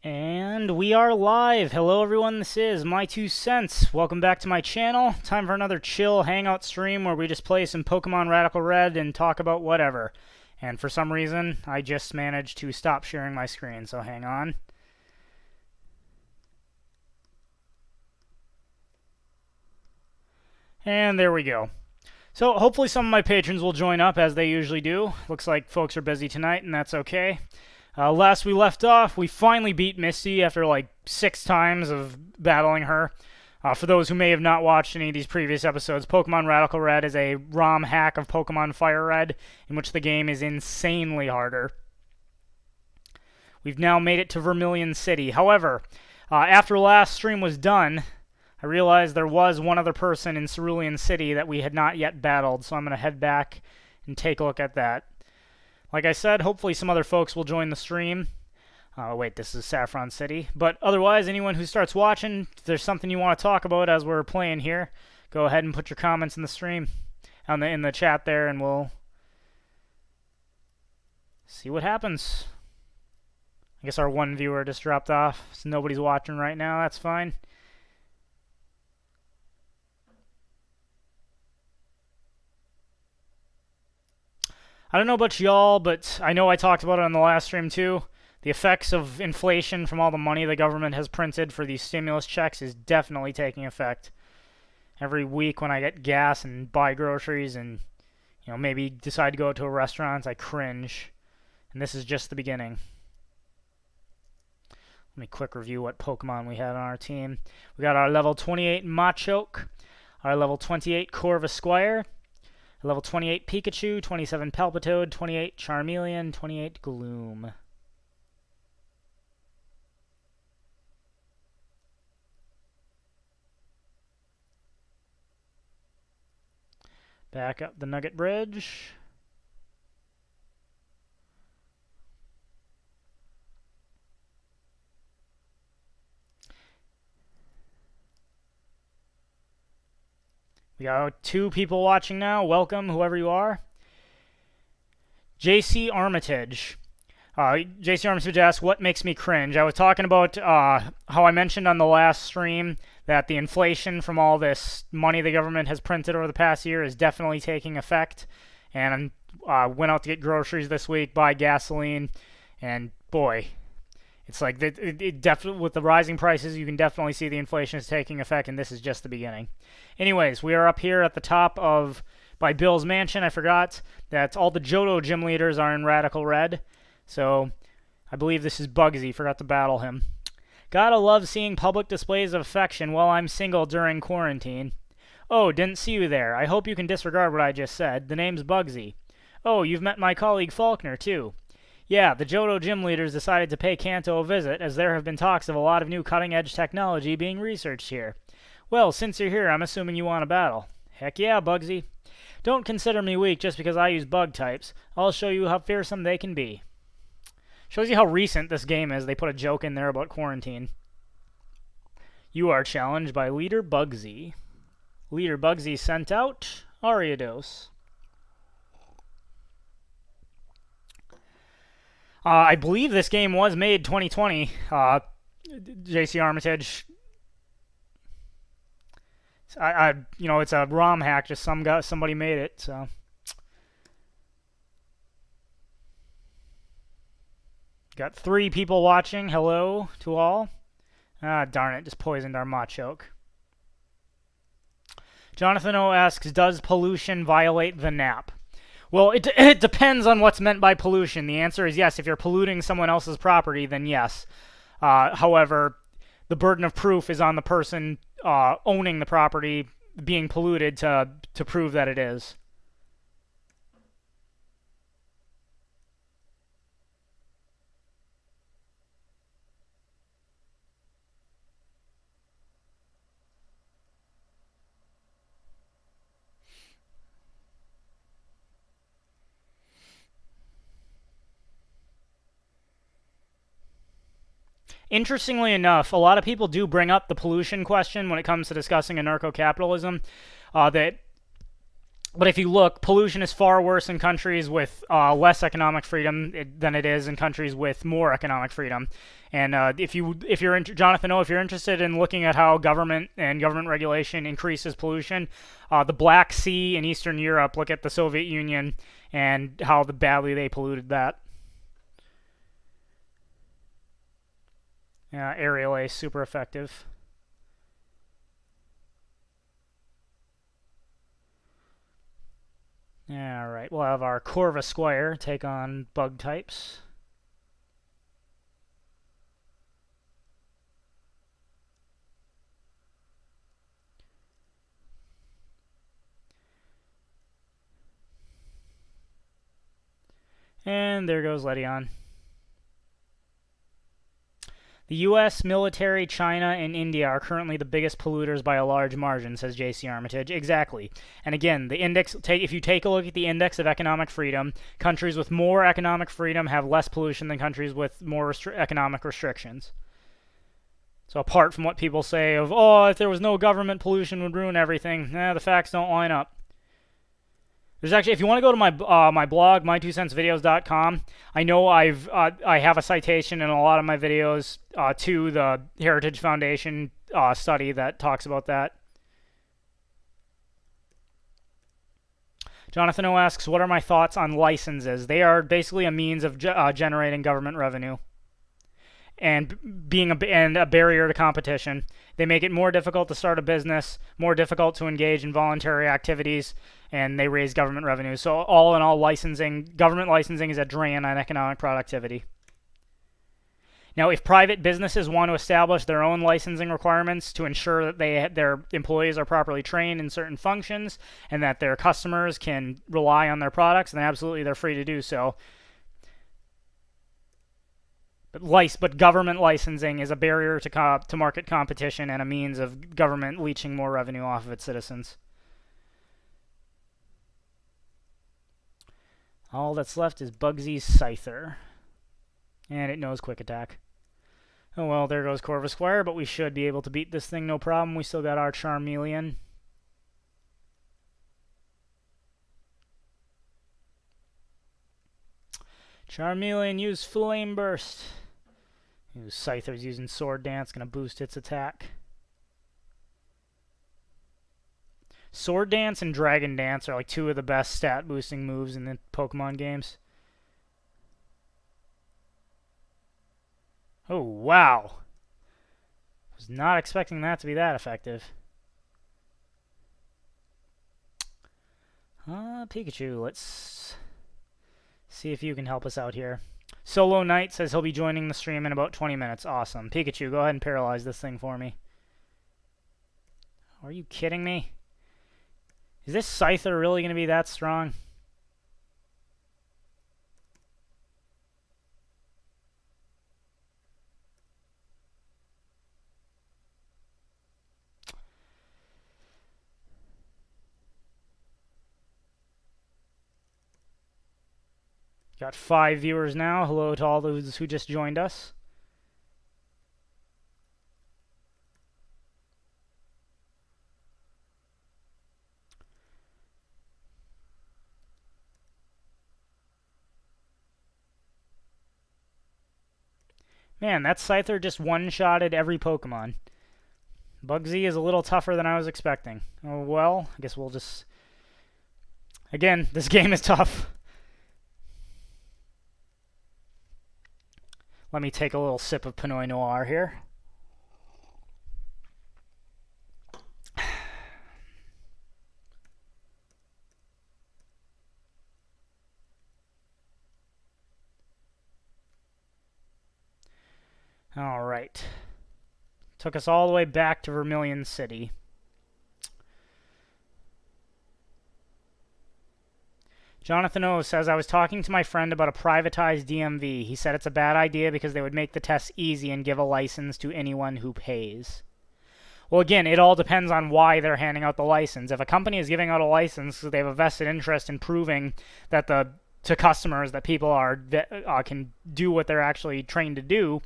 And we are live. Hello everyone, this is My Two Cents. Welcome back to my channel. Time for another chill Hangout stream where we just play some Pokemon Radical Red and talk about whatever. And for some reason, I just managed to stop sharing my screen, so hang on. And there we go. So hopefully some of my patrons will join up as they usually do. Looks like folks are busy tonight, and that's okay. Last we left off, we finally beat Misty after like 6 times of battling her. For those who may have not watched any of these previous episodes, Pokemon Radical Red is a ROM hack of Pokemon Fire Red, in which the game is insanely harder. We've now made it to Vermilion City. However, after last stream was done, I realized there was one other person in Cerulean City that we had not yet battled, so I'm going to head back and take a look at that. Like I said, hopefully some other folks will join the stream. Wait, this is Saffron City. But otherwise, anyone who starts watching, if there's something you want to talk about as we're playing here, go ahead and put your comments in the stream, in the chat there, and we'll see what happens. I guess our one viewer just dropped off, so nobody's watching right now. That's fine. I don't know about y'all, but I know I talked about it on the last stream too. The effects of inflation from all the money the government has printed for these stimulus checks is definitely taking effect. Every week when I get gas and buy groceries and maybe decide to go to a restaurant, I cringe. And this is just the beginning. Let me quick review what Pokemon we had on our team. We got our level 28 Machoke, our level 28 Corvisquire, level 28 Pikachu, 27 Palpitoad, 28 Charmeleon, 28 Gloom. Back up the Nugget Bridge. We got 2 people watching now. Welcome, whoever you are. JC Armitage. JC Armitage asks, what makes me cringe? I was talking about how I mentioned on the last stream that the inflation from all this money the government has printed over the past year is definitely taking effect. And I went out to get groceries this week, buy gasoline, and boy, it's like it definitely, with the rising prices, you can definitely see the inflation is taking effect, and this is just the beginning. Anyways, we are up here at the top by Bill's Mansion. I forgot that all the Johto gym leaders are in Radical Red, so I believe this is Bugsy. Forgot to battle him. Gotta love seeing public displays of affection while I'm single during quarantine. Oh, didn't see you there. I hope you can disregard what I just said. The name's Bugsy. Oh, you've met my colleague Faulkner, too. Yeah, the Johto gym leaders decided to pay Kanto a visit, as there have been talks of a lot of new cutting-edge technology being researched here. Well, since you're here, I'm assuming you want a battle. Heck yeah, Bugsy. Don't consider me weak just because I use bug types. I'll show you how fearsome they can be. Shows you how recent this game is. They put a joke in there about quarantine. You are challenged by Leader Bugsy. Leader Bugsy sent out Ariados. I believe this game was made 2020. JC Armitage. It's a ROM hack. Just somebody made it. So. Got 3 people watching. Hello to all. Ah, darn it! Just poisoned our Machoke. Jonathan O asks, does pollution violate the NAP? Well, it depends on what's meant by pollution. The answer is yes. If you're polluting someone else's property, then yes. However, the burden of proof is on the person owning the property being polluted to prove that it is. Interestingly enough, a lot of people do bring up the pollution question when it comes to discussing anarcho-capitalism. That But if you look, pollution is far worse in countries with less economic freedom than it is in countries with more economic freedom. And if you're Jonathan O, if you're interested in looking at how government and government regulation increases pollution, the Black Sea in Eastern Europe, look at the Soviet Union and how badly they polluted that. Aerial A, super effective. Alright, we'll have our Corva Squire take on bug types. And there goes Ledyon. The U.S., military, China, and India are currently the biggest polluters by a large margin, says J.C. Armitage. Exactly. And again, the index. If you take a look at the index of economic freedom, countries with more economic freedom have less pollution than countries with more economic restrictions. So apart from what people say of, oh, if there was no government, pollution would ruin everything, the facts don't line up. There's actually, if you want to go to my blog, my2centsvideos.com, I know I have a citation in a lot of my videos to the Heritage Foundation study that talks about that. Jonathan O asks, what are my thoughts on licenses? They are basically a means of generating government revenue and being a barrier to competition. They make it more difficult to start a business, more difficult to engage in voluntary activities, and they raise government revenue. So all in all, government licensing is a drain on economic productivity. Now, if private businesses want to establish their own licensing requirements to ensure that their employees are properly trained in certain functions and that their customers can rely on their products, then absolutely they're free to do so. But government licensing is a barrier to market competition and a means of government leeching more revenue off of its citizens. All that's left is Bugsy's Scyther. And it knows Quick Attack. Oh well, there goes Corva Squire, but we should be able to beat this thing no problem. We still got our Charmeleon. Charmeleon, use Flame Burst. Scyther's using Sword Dance, gonna boost its attack. Sword Dance and Dragon Dance are like two of the best stat boosting moves in the Pokemon games. Oh, wow. Was not expecting that to be that effective. Pikachu, let's see if you can help us out here. Solo Knight says he'll be joining the stream in about 20 minutes. Awesome. Pikachu, go ahead and paralyze this thing for me. Are you kidding me? Is this Scyther really going to be that strong? Got 5 viewers now. Hello to all those who just joined us. Man, that Scyther just one-shotted every Pokemon. Bugsy is a little tougher than I was expecting. Oh well, I guess we'll just... Again, this game is tough. Let me take a little sip of Pinot Noir here. All right. Took us all the way back to Vermilion City. Jonathan O says, I was talking to my friend about a privatized DMV. He said it's a bad idea because they would make the tests easy and give a license to anyone who pays. Well, again, it all depends on why they're handing out the license. If a company is giving out a license because they have a vested interest in proving that to customers that people can do what they're actually trained to do,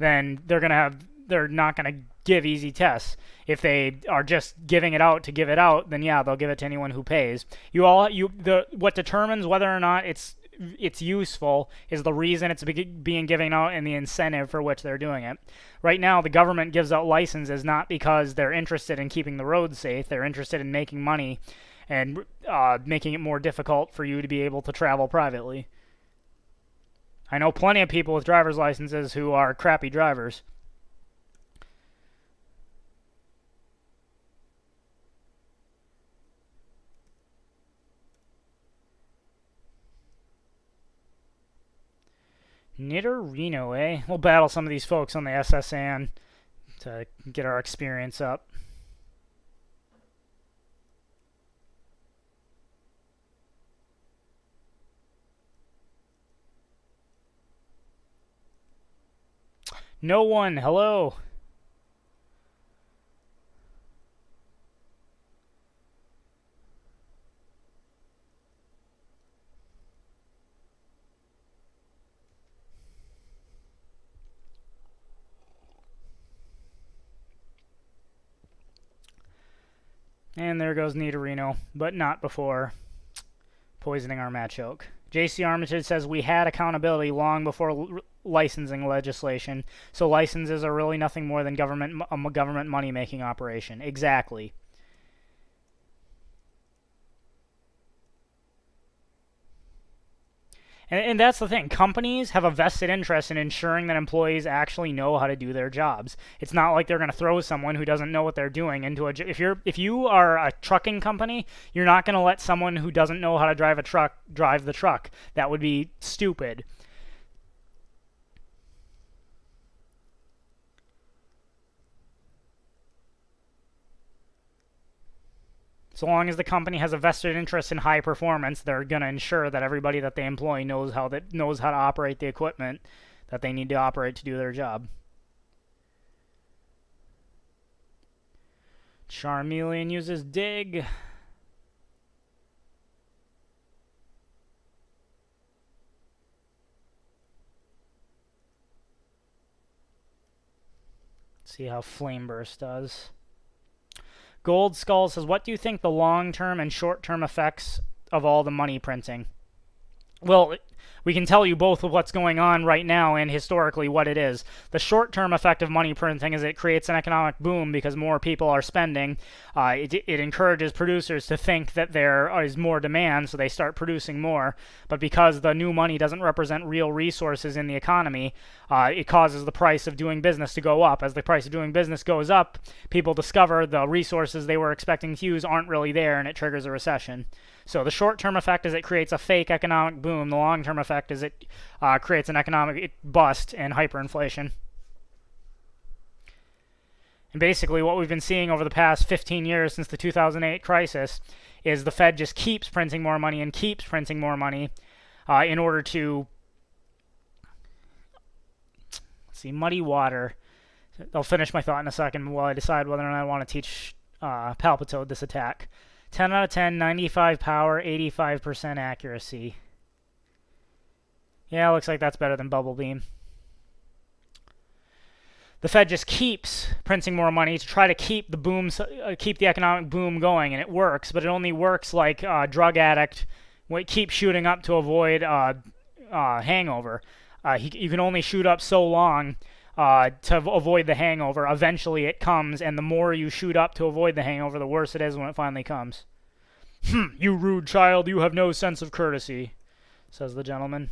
then they're not going to give easy tests. If they are just giving it out to give it out, then yeah, they'll give it to anyone who pays. What determines whether or not it's useful is the reason it's being given out and the incentive for which they're doing it. Right now, the government gives out licenses not because they're interested in keeping the roads safe. They're interested in making money and making it more difficult for you to be able to travel privately. I know plenty of people with driver's licenses who are crappy drivers. Nidorino, eh? We'll battle some of these folks on the SSN to get our experience up. No one, hello. And there goes Nidorino, but not before poisoning our Machoke. JC Armitage says we had accountability long before licensing legislation, so licenses are really nothing more than a government money-making operation. Exactly. And that's the thing. Companies have a vested interest in ensuring that employees actually know how to do their jobs. It's not like they're going to throw someone who doesn't know what they're doing into a... If you are a trucking company, you're not going to let someone who doesn't know how to drive a truck drive the truck. That would be stupid. So long as the company has a vested interest in high performance, they're going to ensure that everybody that they employ knows how to operate the equipment that they need to operate to do their job. Charmeleon uses dig. Let's see how Flame Burst does. Gold Skull says, what do you think the long-term and short-term effects of all the money printing? Well, we can tell you both of what's going on right now and historically what it is. The short-term effect of money printing is it creates an economic boom because more people are spending. It encourages producers to think that there is more demand, so they start producing more. But because the new money doesn't represent real resources in the economy, it causes the price of doing business to go up. As the price of doing business goes up, people discover the resources they were expecting to use aren't really there, and it triggers a recession. So the short-term effect is it creates a fake economic boom. The long-term effect is it creates an economic bust and hyperinflation. And basically what we've been seeing over the past 15 years since the 2008 crisis is the Fed just keeps printing more money and keeps printing more money in order to... Let's see, muddy water. I'll finish my thought in a second while I decide whether or not I want to teach Palpitoad this attack. 10 out of 10, 95 power, 85% accuracy. Yeah, looks like that's better than Bubble Beam. The Fed just keeps printing more money to try to keep the economic boom going, and it works, but it only works like a drug addict keeps shooting up to avoid hangover. You can only shoot up so long to avoid the hangover. Eventually it comes, and the more you shoot up to avoid the hangover, the worse it is when it finally comes. You rude child, you have no sense of courtesy, says the gentleman.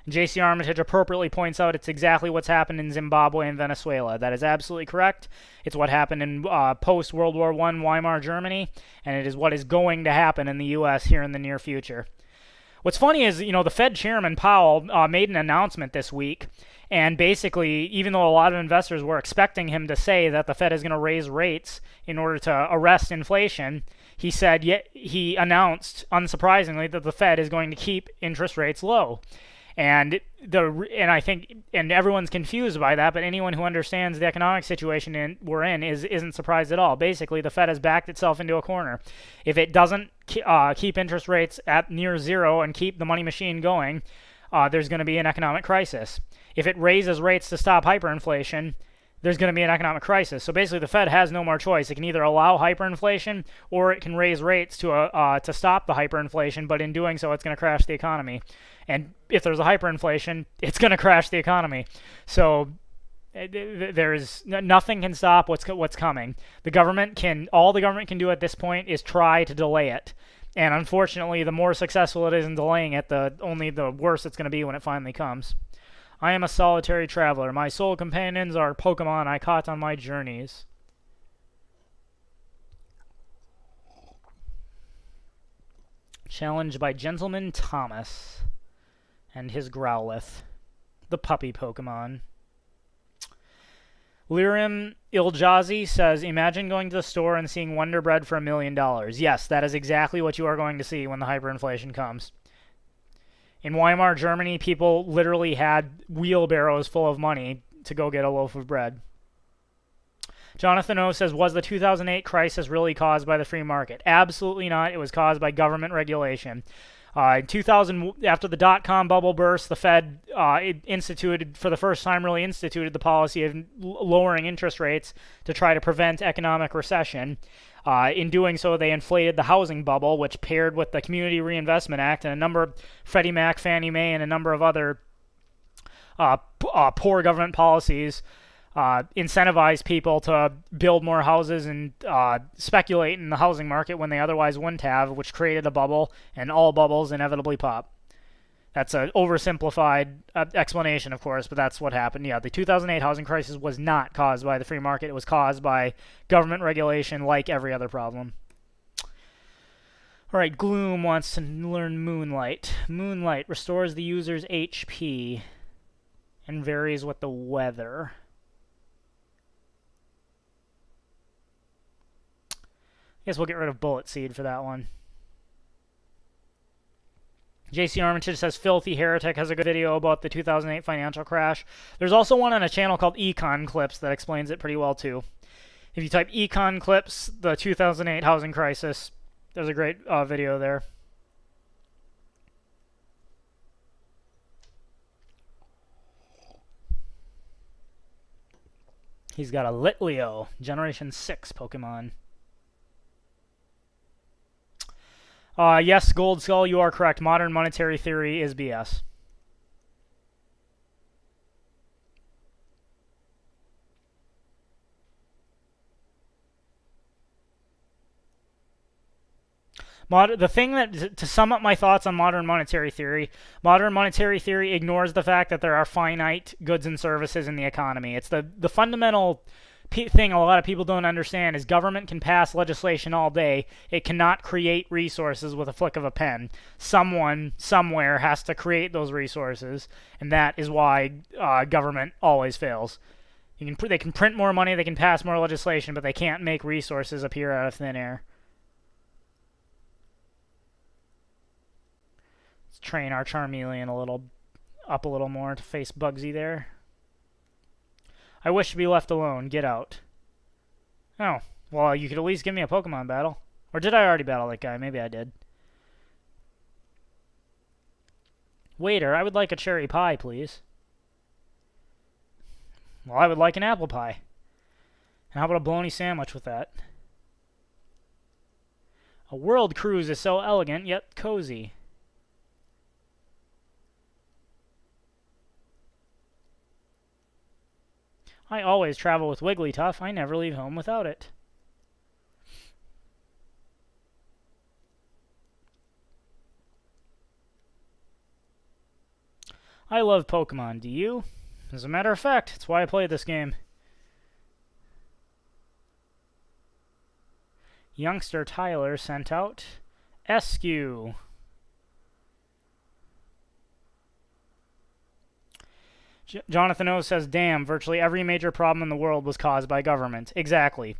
JC Armitage appropriately points out it's exactly what's happened in Zimbabwe and Venezuela. That is absolutely correct. It's what happened in post-World War I Weimar Germany, and it is what is going to happen in the U.S. here in the near future. What's funny is, the Fed Chairman Powell made an announcement this week, and basically, even though a lot of investors were expecting him to say that the Fed is going to raise rates in order to arrest inflation, he announced, unsurprisingly, that the Fed is going to keep interest rates low. And I think everyone's confused by that, but anyone who understands the economic situation we're in isn't surprised at all. Basically, the Fed has backed itself into a corner. If it doesn't keep interest rates at near zero and keep the money machine going, there's going to be an economic crisis. If it raises rates to stop hyperinflation, there's going to be an economic crisis. So basically, the Fed has no more choice. It can either allow hyperinflation or it can raise rates to stop the hyperinflation. But in doing so, it's going to crash the economy. And if there's a hyperinflation, it's going to crash the economy. So there's nothing can stop what's coming. All the government can do at this point is try to delay it. And unfortunately, the more successful it is in delaying it, only the worse it's going to be when it finally comes. I am a solitary traveler. My sole companions are Pokemon I caught on my journeys. Challenged by Gentleman Thomas and his Growlithe, the puppy Pokemon. Lirim Iljazi says, imagine going to the store and seeing Wonder Bread for $1 million. Yes, that is exactly what you are going to see when the hyperinflation comes. In Weimar, Germany, people literally had wheelbarrows full of money to go get a loaf of bread. Jonathan O says, was the 2008 crisis really caused by the free market? Absolutely not. It was caused by government regulation. In 2000, after the dot-com bubble burst, the Fed for the first time, instituted the policy of lowering interest rates to try to prevent economic recession. In doing so, they inflated the housing bubble, which paired with the Community Reinvestment Act and a number of Freddie Mac, Fannie Mae, and a number of other poor government policies, incentivize people to build more houses and speculate in the housing market when they otherwise wouldn't have, which created a bubble, and all bubbles inevitably pop. That's an oversimplified explanation, of course, but that's what happened. Yeah, the 2008 housing crisis was not caused by the free market. It was caused by government regulation, like every other problem. All right, Gloom wants to learn Moonlight. Moonlight restores the user's HP and varies with the weather. I guess we'll get rid of Bullet Seed for that one. JC Armitage says, Filthy Heretic has a good video about the 2008 financial crash. There's also one on a channel called Econ Clips that explains it pretty well, too. If you type Econ Clips, the 2008 housing crisis, there's a great video there. He's got a Litleo, Generation 6 Pokemon. Yes, Gold Skull, you are correct. Modern monetary theory is BS. The thing that, to sum up my thoughts on modern monetary theory ignores the fact that there are finite goods and services in the economy. It's the fundamental thing a lot of people don't understand is government can pass legislation all day. It cannot create resources with a flick of a pen. Someone, somewhere, has to create those resources, and that is why government always fails. They can print more money, they can pass more legislation, but they can't make resources appear out of thin air. Let's train our Charmeleon up a little more to face Bugsy there. I wish to be left alone. Get out. Oh, well, you could at least give me a Pokemon battle. Or did I already battle that guy? Maybe I did. Waiter, I would like a cherry pie, please. Well, I would like an apple pie. And how about a bologna sandwich with that? A world cruise is so elegant, yet cozy. I always travel with Wigglytuff. I never leave home without it. I love Pokemon. Do you? As a matter of fact, it's why I play this game. Youngster Tyler sent out Eskew. Jonathan O says, damn, virtually every major problem in the world was caused by government. Exactly.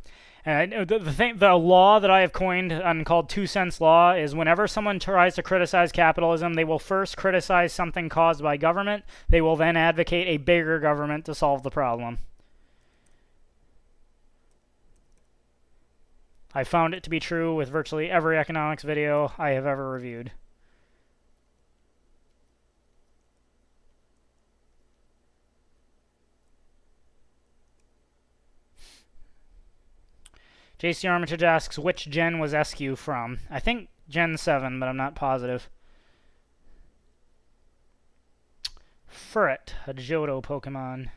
And the law that I have coined and called 2 cents law is whenever someone tries to criticize capitalism, they will first criticize something caused by government. They will then advocate a bigger government to solve the problem. I found it to be true with virtually every economics video I have ever reviewed. JC Armitage asks, which gen was SQ from? I think Gen 7, but I'm not positive. Furret, a Johto Pokemon.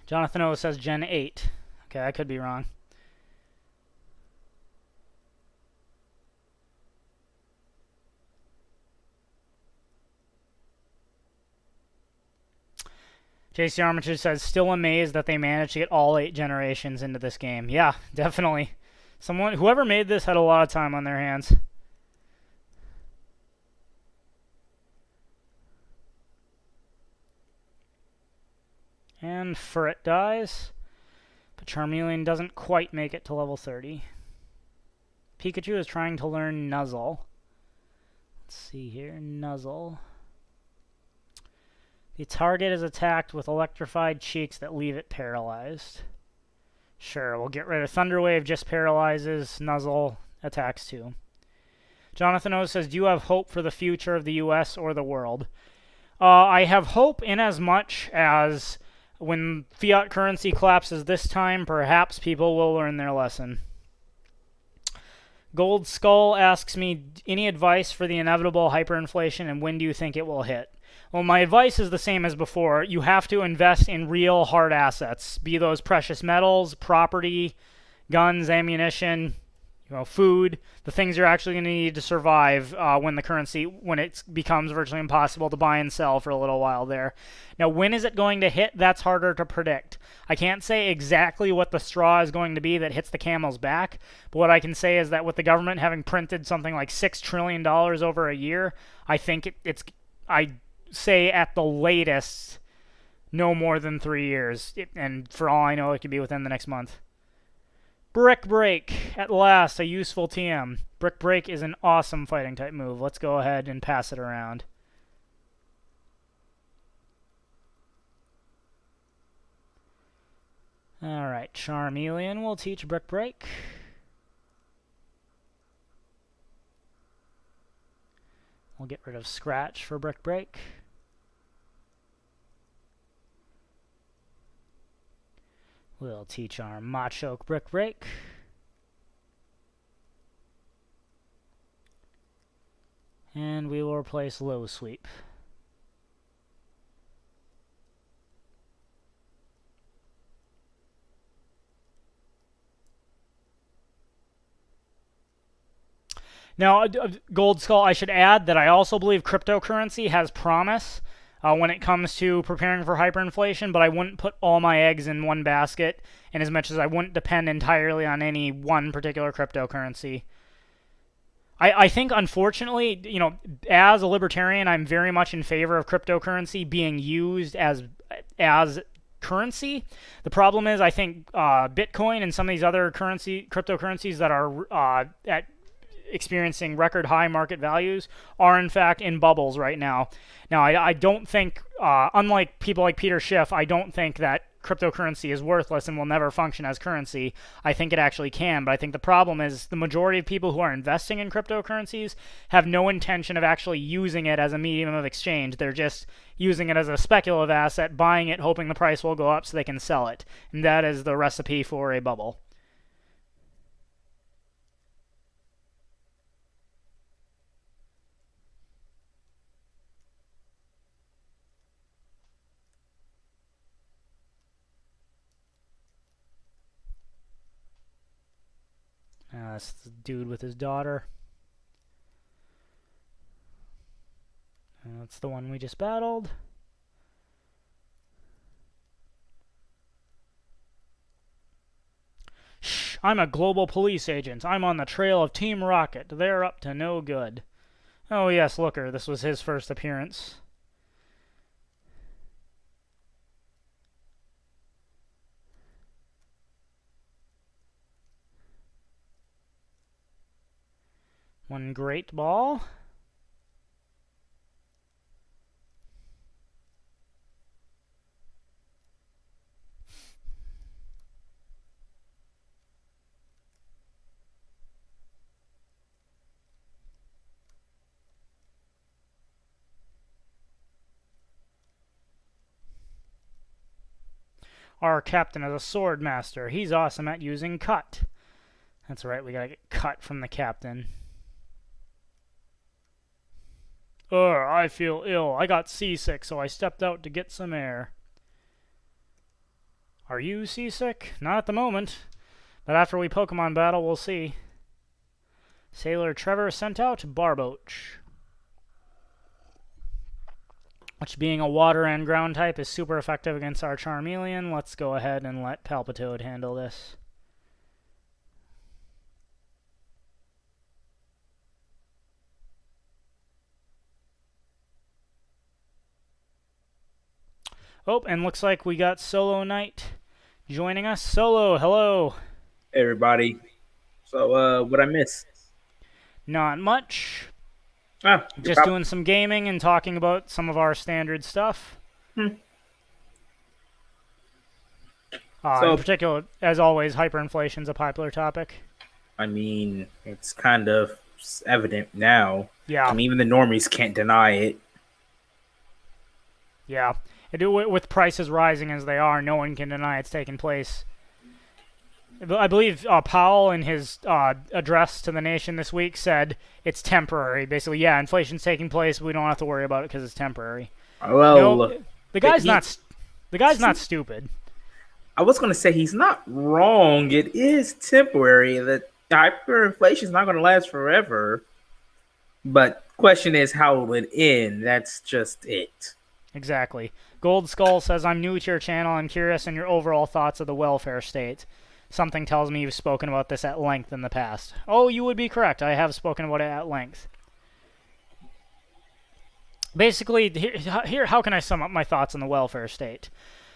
Jonathan O says Gen 8. Okay, I could be wrong. JC Armitage says, still amazed that they managed to get all 8 generations into this game. Yeah, definitely. Whoever made this had a lot of time on their hands. And Furret dies. But Charmeleon doesn't quite make it to level 30. Pikachu is trying to learn Nuzzle. Let's see here. Nuzzle. The target is attacked with electrified cheeks that leave it paralyzed. Sure, we'll get rid of Thunder Wave, just paralyzes. Nuzzle attacks too. Jonathan O says, do you have hope for the future of the US or the world? I have hope in as much as when fiat currency collapses this time, perhaps people will learn their lesson. Gold Skull asks me, any advice for the inevitable hyperinflation and when do you think it will hit? Well, my advice is the same as before. You have to invest in real hard assets, be those precious metals, property, guns, ammunition, food, the things you're actually going to need to survive when it becomes virtually impossible to buy and sell for a little while there. Now, when is it going to hit? That's harder to predict. I can't say exactly what the straw is going to be that hits the camel's back, but what I can say is that with the government having printed something like $6 trillion over a year, I think I say at the latest, no more than 3 years. And for all I know, it could be within the next month. Brick Break, at last, a useful TM. Brick Break is an awesome fighting type move. Let's go ahead and pass it around. Alright, Charmeleon will teach Brick Break. We'll get rid of Scratch for Brick Break. We'll teach our Machoke Brick Break. And we will replace Low Sweep. Now, Gold Skull, I should add that I also believe cryptocurrency has promise when it comes to preparing for hyperinflation, but I wouldn't put all my eggs in one basket, and as much as I wouldn't depend entirely on any one particular cryptocurrency. I think, unfortunately, as a libertarian, I'm very much in favor of cryptocurrency being used as currency. The problem is, I think Bitcoin and some of these other cryptocurrencies that are experiencing record high market values are in fact in bubbles right now. Now, I don't think, unlike people like Peter Schiff, I don't think that cryptocurrency is worthless and will never function as currency. I think it actually can, but I think the problem is the majority of people who are investing in cryptocurrencies have no intention of actually using it as a medium of exchange. They're just using it as a speculative asset, buying it, hoping the price will go up so they can sell it. And that is the recipe for a bubble. That's the dude with his daughter. That's the one we just battled. Shh, I'm a global police agent. I'm on the trail of Team Rocket. They're up to no good. Oh yes, Looker. This was his first appearance. One great ball. Our captain is a sword master. He's awesome at using cut. That's right, we gotta get cut from the captain. I feel ill. I got seasick, so I stepped out to get some air. Are you seasick? Not at the moment. But after we Pokemon battle, we'll see. Sailor Trevor sent out Barboach. Which, being a water and ground type, is super effective against our Charmeleon. Let's go ahead and let Palpitoad handle this. Oh, and looks like we got Solo Knight joining us. Solo, hello. Hey everybody. So, what I miss? Not much. Ah, Just doing some gaming and talking about some of our standard stuff. So, In particular, as always, hyperinflation is a popular topic. I mean, it's kind of evident now. Yeah. I mean, even the normies can't deny it. Yeah. With prices rising as they are, no one can deny it's taking place. I believe Powell, in his address to the nation this week, said it's temporary. Basically, yeah, inflation's taking place, but we don't have to worry about it because it's temporary. Well, the guy's not stupid. I was going to say he's not wrong. It is temporary. The hyperinflation is not going to last forever. But question is, how will it end? That's just it. Exactly. Gold Skull says, I'm new to your channel. I'm curious in your overall thoughts of the welfare state. Something tells me you've spoken about this at length in the past. Oh, you would be correct. I have spoken about it at length. Basically, here, how can I sum up my thoughts on the welfare state?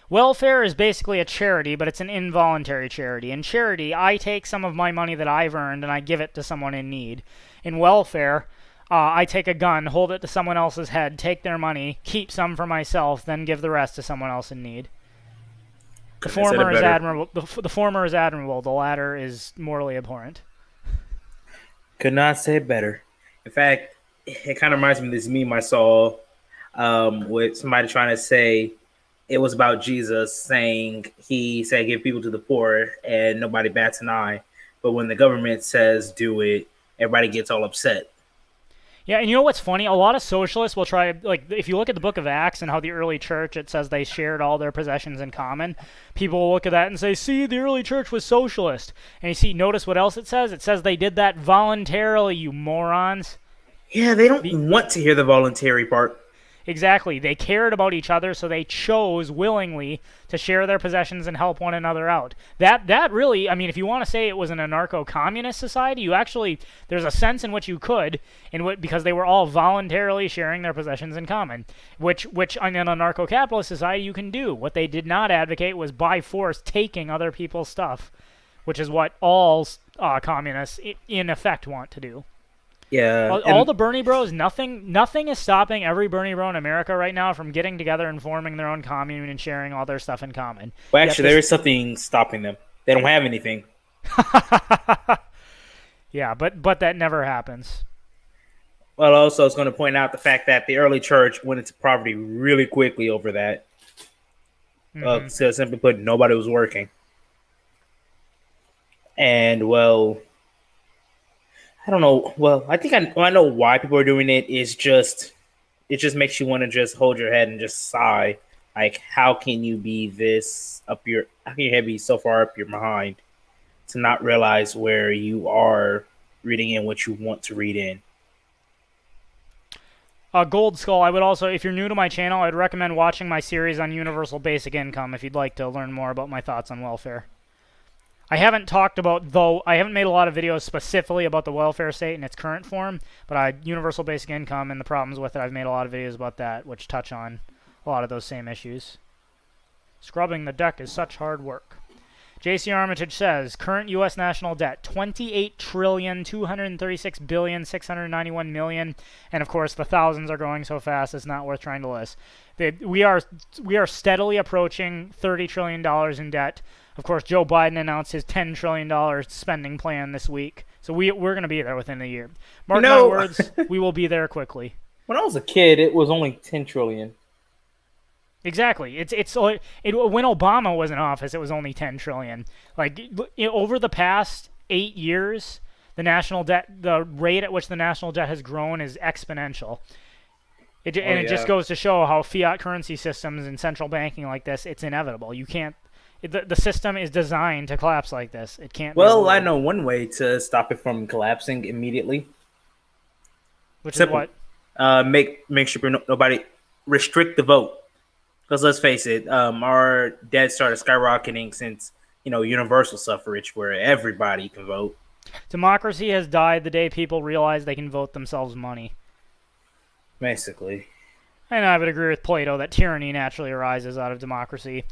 Welfare is basically a charity, but it's an involuntary charity. In charity, I take some of my money that I've earned and I give it to someone in need. In welfare, I take a gun, hold it to someone else's head, take their money, keep some for myself, then give the rest to someone else in need. The former is admirable. The former is admirable. The latter is morally abhorrent. Could not say it better. In fact, it kind of reminds me of this meme I saw with somebody trying to say it was about Jesus saying he said give people to the poor and nobody bats an eye. But when the government says do it, everybody gets all upset. Yeah, and you know what's funny? A lot of socialists will try, like, if you look at the book of Acts and how the early church, it says they shared all their possessions in common, people will look at that and say, see, the early church was socialist. And you see, notice what else it says? It says they did that voluntarily, you morons. Yeah, they don't want to hear the voluntary part. Exactly. They cared about each other, so they chose willingly to share their possessions and help one another out. That really, I mean, if you want to say it was an anarcho-communist society, you actually, there's a sense in which you could, because they were all voluntarily sharing their possessions in common, which in an anarcho-capitalist society you can do. What they did not advocate was by force taking other people's stuff, which is what all communists in effect want to do. Yeah. All the Bernie bros, nothing is stopping every Bernie bro in America right now from getting together and forming their own commune and sharing all their stuff in common. Well, actually, there is something stopping them. They don't have anything. Yeah, but that never happens. Well, also, I was going to point out the fact that the early church went into poverty really quickly over that. So simply put, nobody was working. And, well, I don't know. Well, I think I know why people are doing it. It just makes you want to just hold your head and just sigh. Like, how can you be how can your head be so far up your behind to not realize where you are reading in what you want to read in? Gold Skull, I would also, if you're new to my channel, I'd recommend watching my series on universal basic income if you'd like to learn more about my thoughts on welfare. I haven't made a lot of videos specifically about the welfare state in its current form, but universal basic income and the problems with it, I've made a lot of videos about that, which touch on a lot of those same issues. Scrubbing the deck is such hard work. JC Armitage says, current U.S. national debt, $28,236,691,000,000, and of course the thousands are growing so fast it's not worth trying to list. We are steadily approaching $30 trillion in debt. Of course, Joe Biden announced his $10 trillion spending plan this week. So we're going to be there within a year. Mark my words, we will be there quickly. When I was a kid, it was only $10 trillion. Exactly. It's like when Obama was in office, it was only 10 trillion. Like over the past 8 years, the rate at which the national debt has grown is exponential. Oh And it just yeah. goes to show how fiat currency systems and central banking like this, it's inevitable. You can't. The system is designed to collapse like this. It can't be Well, I avoided. know one way to stop it from collapsing immediately. Which is Simple. what. Make sure nobody restrict the vote. Because let's face it, our debt started skyrocketing since universal suffrage, where everybody can vote. Democracy has died the day people realize they can vote themselves money. Basically, And I would agree with Plato that tyranny naturally arises out of democracy.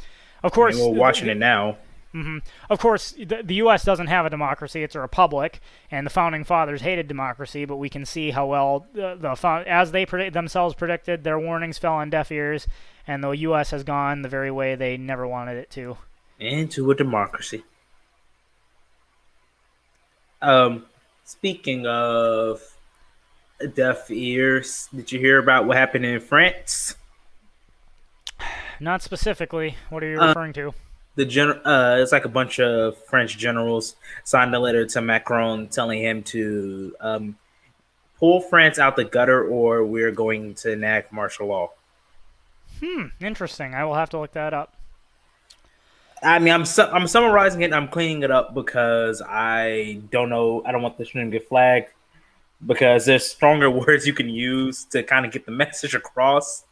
Of I mean, course, we're watching it now. the U.S. doesn't have a democracy; it's a republic, and the founding fathers hated democracy. But we can see how well as they themselves predicted, their warnings fell on deaf ears, and the U.S. has gone the very way they never wanted it to. Into a democracy. Um, Speaking of deaf ears, did you hear about what happened in France? Not specifically. What are you Uh, referring to? it's like a bunch of French generals signed a letter to Macron telling him to pull France out the gutter, or we're going to enact martial law. Interesting. I will have to look that up. I mean, I'm summarizing it. And I'm cleaning it up because I don't know. I don't want the stream to get flagged because there's stronger words you can use to kind of get the message across.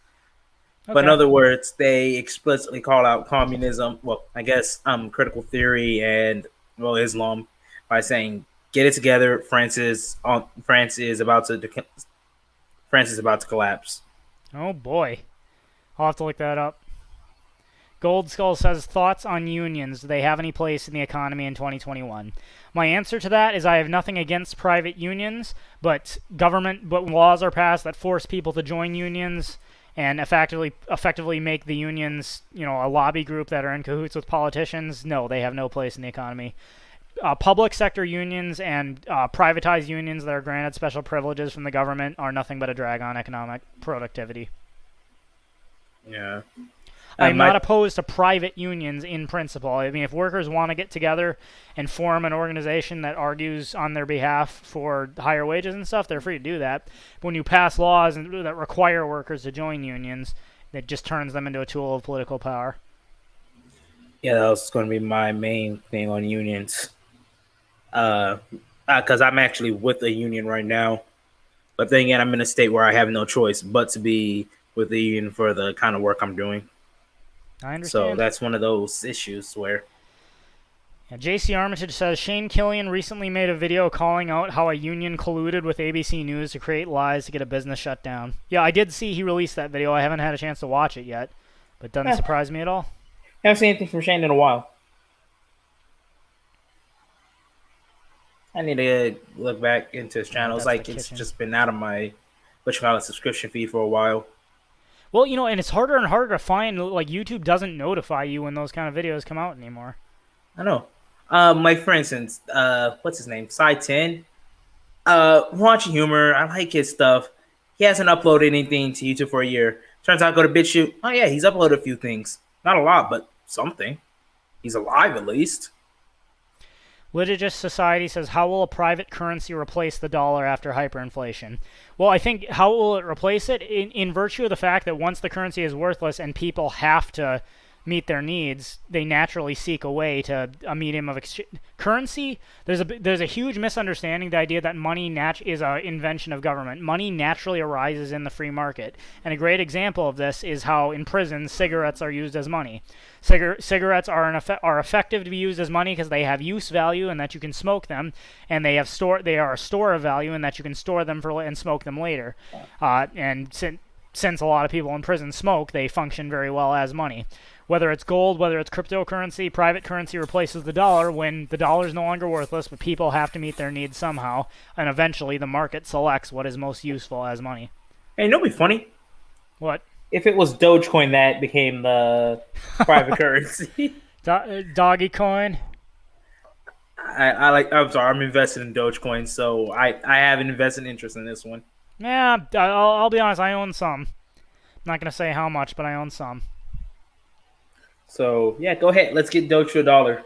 But in Okay. other words, they explicitly call out communism. Well, I guess critical theory and Islam by saying, "Get it together. France is about to France is about to collapse." Oh boy. I'll have to look that up. Gold Skull says, thoughts on unions. Do they have any place in the economy in 2021? My answer to that is I have nothing against private unions, but laws are passed that force people to join unions and effectively make the unions, a lobby group that are in cahoots with politicians. No, they have no place in the economy. Public sector unions and privatized unions that are granted special privileges from the government are nothing but a drag on economic productivity. Yeah. I am not My opposed to private unions in principle. I mean, if workers want to get together and form an organization that argues on their behalf for higher wages and stuff, they're free to do that. But when you pass laws that require workers to join unions, it just turns them into a tool of political power. Yeah, that was going to be my main thing on unions. Because I'm actually with a union right now, but then again, I'm in a state where I have no choice but to be with the union for the kind of work I'm doing. I So understand. that's one of those issues where, Yeah, JC Armitage says Shane Killian recently made a video calling out how a union colluded with ABC News to create lies to get a business shut down. Yeah, I did see he released that video. I haven't had a chance to watch it yet, but it doesn't surprise me at all. haven't seen anything from Shane in a while. I need to look back into his Yeah, channel. It's that's the like it's kitchen. just been out of my subscription feed for a while. Well, and it's harder and harder to find. Like YouTube doesn't notify you when those kind of videos come out anymore. I know. Like for instance, what's his name? Side 10. Watching humor. I like his stuff. He hasn't uploaded anything to YouTube for a year. Turns out, go to BitChute. Oh yeah, he's uploaded a few things. Not a lot, but something. He's alive at least. Litigious Society says, how will a private currency replace the dollar after hyperinflation? Well, I think how will it replace it? In virtue of the fact that once the currency is worthless and people have to meet their needs, they naturally seek a way to a medium of exchange. Currency, there's a huge misunderstanding, the idea that money is an invention of government. Money naturally arises in the free market. And a great example of this is how in prisons cigarettes are used as money. Cigarettes are effective to be used as money because they have use value and that you can smoke them, and they are a store of value and that you can store them and smoke them later. And since a lot of people in prison smoke, they function very well as money. Whether it's gold, whether it's cryptocurrency, private currency replaces the dollar when the dollar is no longer worthless, but people have to meet their needs somehow, and eventually the market selects what is most useful as money. Hey, it'll be funny What? if it was Dogecoin that became the private currency. Doggy coin? I'm sorry. I'm invested in Dogecoin, so I have an invested interest in this one. Yeah, I'll be honest, I own some. I'm not going to say how much, but I own some. So yeah, go ahead. Let's get Doge to a dollar.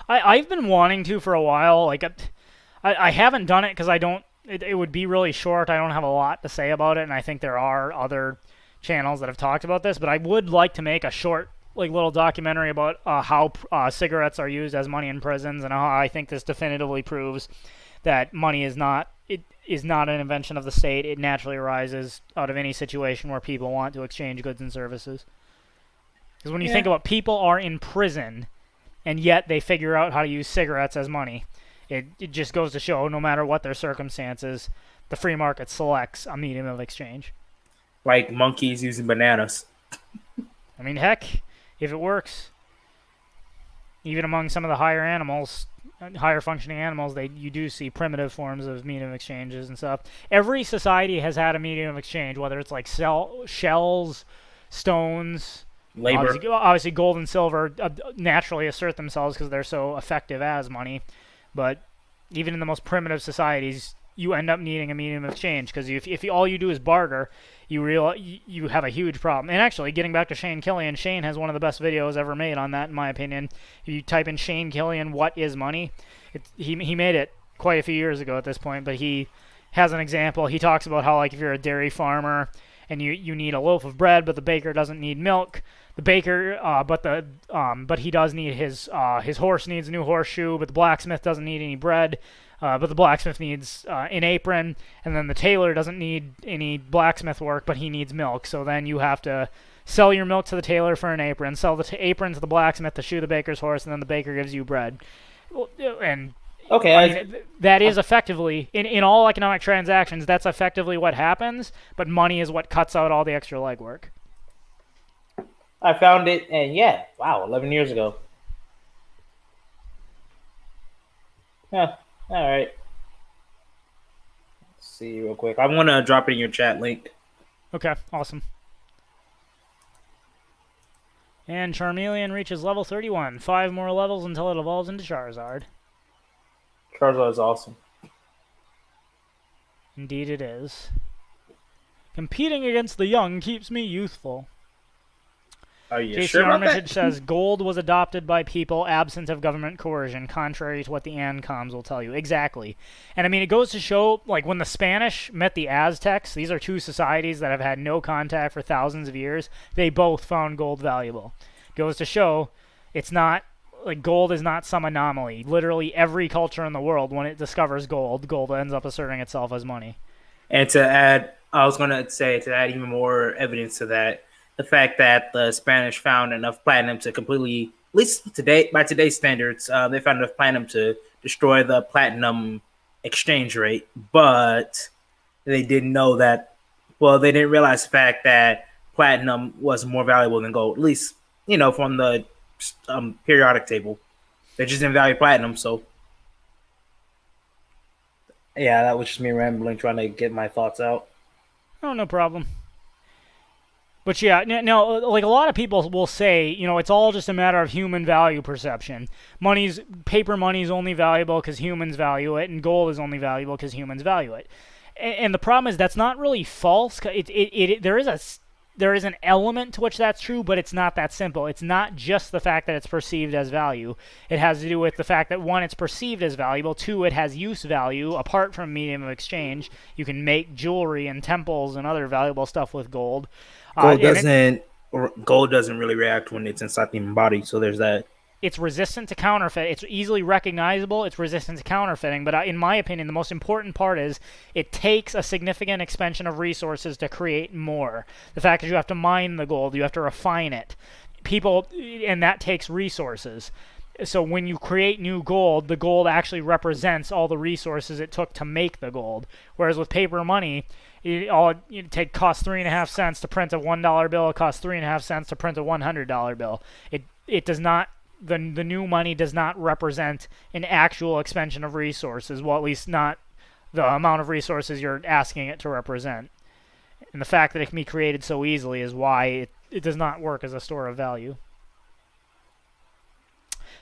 I've been wanting to for a while. Like, I haven't done it because I don't. It would be really short. I don't have a lot to say about it, and I think there are other channels that have talked about this. But I would like to make a short, like, little documentary about how cigarettes are used as money in prisons, and how I think this definitively proves that money is not. It is not an invention of the state. It naturally arises out of any situation where people want to exchange goods and services. Because when you think about people are in prison, and yet they figure out how to use cigarettes as money. It just goes to show, no matter what their circumstances, the free market selects a medium of exchange. Like monkeys using bananas. I mean, heck, if it works, even among some of the higher animals, higher functioning animals, you do see primitive forms of medium of exchanges and stuff. Every society has had a medium of exchange, whether it's like shells, stones. Labor. Obviously, gold and silver naturally assert themselves because they're so effective as money. But even in the most primitive societies, you end up needing a medium of exchange because if all you do is barter, you have a huge problem. And actually, getting back to Shane Killian, Shane has one of the best videos ever made on that, in my opinion. If you type in Shane Killian, what is money? He made it quite a few years ago at this point, but he has an example. He talks about how, like, if you're a dairy farmer and you need a loaf of bread, but the baker doesn't need milk. The baker, but he does need his horse needs a new horseshoe, but the blacksmith doesn't need any bread. But the blacksmith needs an apron, and then the tailor doesn't need any blacksmith work, but he needs milk. So then you have to sell your milk to the tailor for an apron, sell the apron to the blacksmith to shoe the baker's horse, and then the baker gives you bread. And okay, I mean, that is effectively, in all economic transactions, that's effectively what happens, but money is what cuts out all the extra legwork. I found it, and yeah, wow, 11 years ago. Yeah, all right. Let's see real quick. I want to drop it in your chat link. Okay, awesome. And Charmeleon reaches level 31. 5 more levels until it evolves into Charizard. Charizard is awesome. Indeed it is. Competing against the young keeps me youthful. Are you JC sure about Armitage that? says, gold was adopted by people absent of government coercion, contrary to what the ANCOMs will tell you. Exactly. And I mean, it goes to show, like, when the Spanish met the Aztecs, these are two societies that have had no contact for thousands of years, they both found gold valuable. Goes to show, it's not, like, gold is not some anomaly. Literally every culture in the world, when it discovers gold, gold ends up asserting itself as money. And to add, I was going to say, to add even more evidence to that, the fact that the Spanish found enough platinum to completely, at least today, by today's standards, they found enough platinum to destroy the platinum exchange rate. But they didn't know that, well, they didn't realize the fact that platinum was more valuable than gold, at least, you know, from the periodic table. They just didn't value platinum, so. Yeah, that was just me rambling, trying to get my thoughts out. Oh, no problem. But yeah, now, like, a lot of people will say, you know, it's all just a matter of human value perception. Paper money is only valuable because humans value it, and gold is only valuable because humans value it. And the problem is that's not really false. There is an element to which that's true, but it's not that simple. It's not just the fact that it's perceived as value. It has to do with the fact that, one, it's perceived as valuable. Two, it has use value. Apart from medium of exchange, you can make jewelry and temples and other valuable stuff with gold. Gold doesn't really react when it's inside the human body, so there's that. It's resistant to counterfeit. It's easily recognizable. It's resistant to counterfeiting. But in my opinion, the most important part is it takes a significant expansion of resources to create more. The fact is you have to mine the gold. You have to refine it. And that takes resources. So when you create new gold, the gold actually represents all the resources it took to make the gold. Whereas with paper money, it costs 3.5 cents to print a $1 bill. It costs 3.5 cents to print a $100 bill. It does not. The new money does not represent an actual expansion of resources. Well, at least not the amount of resources you're asking it to represent. And the fact that it can be created so easily is why it does not work as a store of value.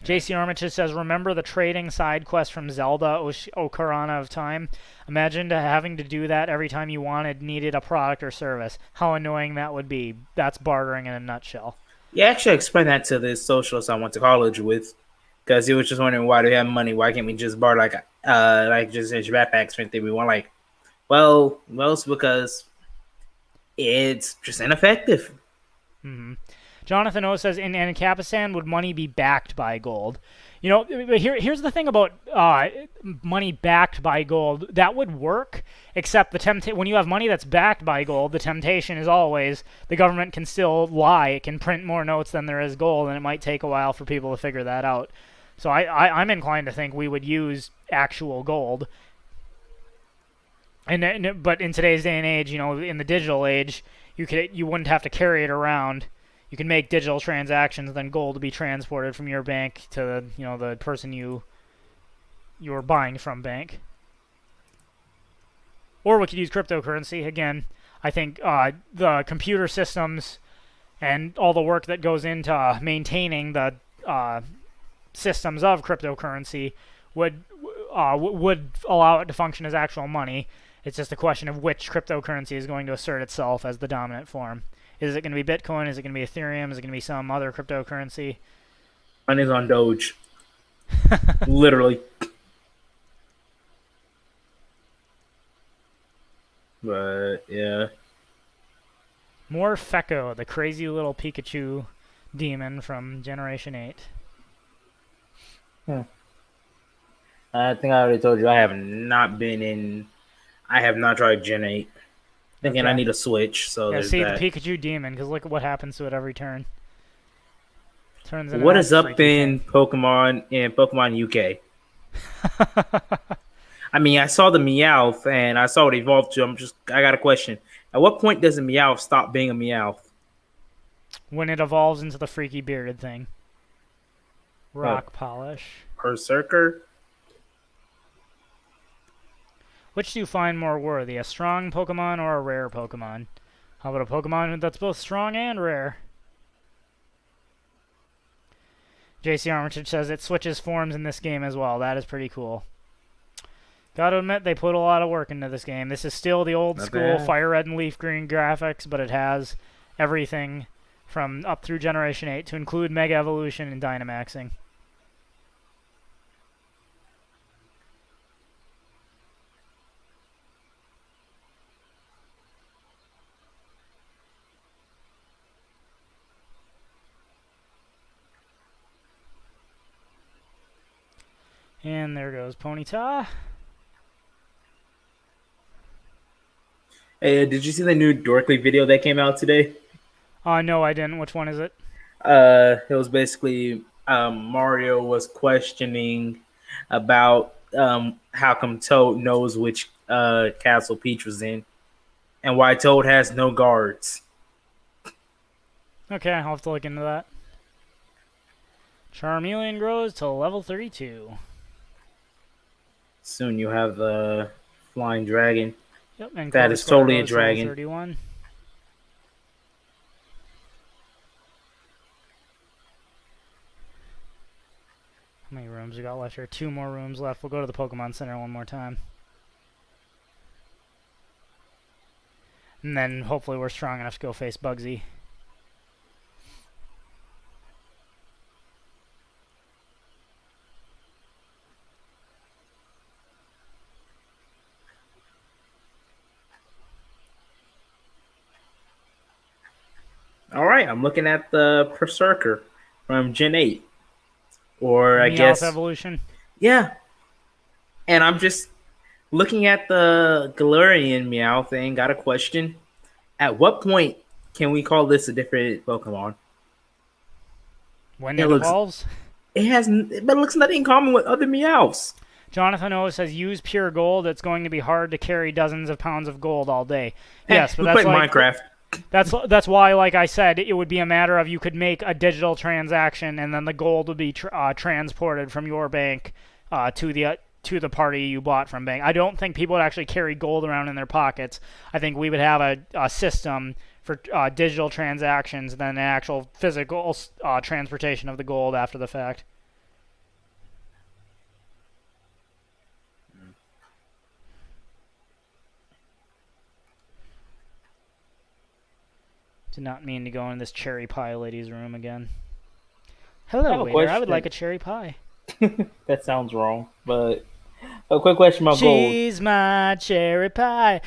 JC Armitage says, remember the trading side quest from Zelda Ocarina of Time? Imagine having to do that every time you needed a product or service. How annoying that would be. That's bartering in a nutshell. Yeah, actually, I explained that to this socialist I went to college with, because he was just wondering why do we have money? Why can't we just borrow like just his backpacks for anything we want? Like, well, it's because it's just ineffective. Hmm. Jonathan O says in Ancapistan, would money be backed by gold? You know, but here's the thing about money backed by gold. That would work, except when you have money that's backed by gold, the temptation is always the government can still lie. It can print more notes than there is gold, and it might take a while for people to figure that out. So I'm inclined to think we would use actual gold. But in today's day and age, you know, in the digital age, you wouldn't have to carry it around. You can make digital transactions, then gold to be transported from your bank to the person you're buying from bank. Or we could use cryptocurrency again. I think the computer systems and all the work that goes into maintaining the systems of cryptocurrency would allow it to function as actual money. It's just a question of which cryptocurrency is going to assert itself as the dominant form. Is it going to be Bitcoin? Is it going to be Ethereum? Is it going to be some other cryptocurrency? Money's on Doge, literally. But yeah, More Fecco, the crazy little Pikachu demon from Generation 8. hmm. I think I already told you I have not been in. I have not tried Gen 8. Thinking I Okay. need a Switch, so Yeah, there's see the that. Pikachu demon, because look at what happens to it every turn. Turns into What that is up freaky thing. in Pokemon UK? I mean, I saw the Meowth and I saw it evolve to. I got a question. At what point does a Meowth stop being a Meowth? When it evolves into the freaky bearded thing. What, Rock polish. Berserker? Which do you find more worthy, a strong Pokemon or a rare Pokemon? How about a Pokemon that's both strong and rare? JC Armitage says it switches forms in this game as well. That is pretty cool. Gotta admit, they put a lot of work into this game. This is still the old Not school bad. fire red and leaf green graphics, but it has everything from up through Generation 8 to include Mega Evolution and Dynamaxing. And there goes Ponyta. Hey, did you see the new Dorkly video that came out today? No, I didn't. Which one is it? It was basically Mario was questioning about how come Toad knows which castle Peach was in, and why Toad has no guards. Okay, I'll have to look into that. Charmeleon grows to level 32. Soon you have the flying dragon. Yep, and That is Corvisquire totally a grows to level dragon. 31. How many rooms we got left here? 2 more rooms left. We'll go to the Pokemon Center one more time. And then hopefully we're strong enough to go face Bugsy. All right, I'm looking at the Berserker from Gen 8. Or I Meowth guess, evolution. yeah. And I'm just looking at the Galarian Meowth and got a question. At what point can we call this a different Pokemon? When It it looks, evolves. but it looks nothing in common with other Meowths. Jonathan O says use pure gold. It's going to be hard to carry dozens of pounds of gold all day. Hey, Yes, but we that's play like Minecraft. that's why, like I said, it would be a matter of you could make a digital transaction and then the gold would be transported from your bank to the party you bought from bank. I don't think people would actually carry gold around in their pockets. I think we would have a system for digital transactions than an actual physical transportation of the gold after the fact. Did not mean to go in this cherry pie lady's room again. I Hello, have a waiter. I would question. like a cherry pie. That sounds wrong, but a quick question about gold. She's my cherry pie.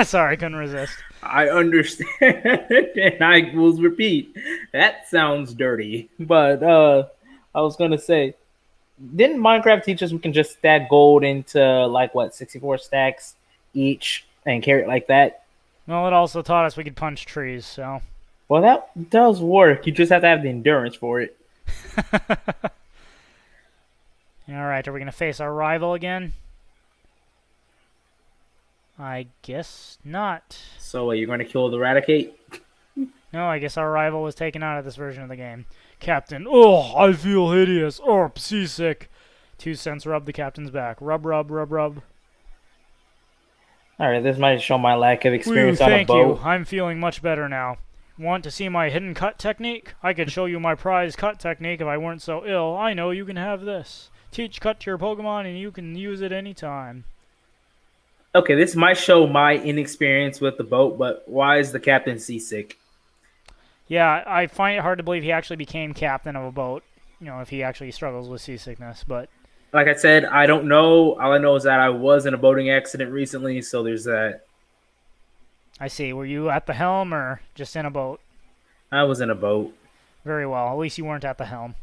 Sorry, I couldn't resist. I understand, and I will repeat. That sounds dirty, but I was gonna say, didn't Minecraft teach us we can just stack gold into like what 64 stacks each and carry it like that? Well, it also taught us we could punch trees, so. Well, that does work. You just have to have the endurance for it. Alright, are we going to face our rival again? I guess not. So, you're going to kill the Eradicate? No, I guess our rival was taken out of this version of the game. Captain, oh, I feel hideous. Oh, seasick. 2 cents, rub the captain's back. Rub, rub, rub, rub. Alright, this might show my lack of Woo, experience on a thank boat. you. I'm feeling much better now. Want to see my hidden cut technique? I could show you my prize cut technique if I weren't so ill. I know you can have this. Teach cut to your Pokemon and you can use it anytime. Okay, this might show my inexperience with the boat, but why is the captain seasick? Yeah, I find it hard to believe he actually became captain of a boat. You know, if he actually struggles with seasickness, but Like I said, I don't know. All I know is that I was in a boating accident recently, so there's that. I see. Were you at the helm or just in a boat? I was in a boat. Very well. At least you weren't at the helm.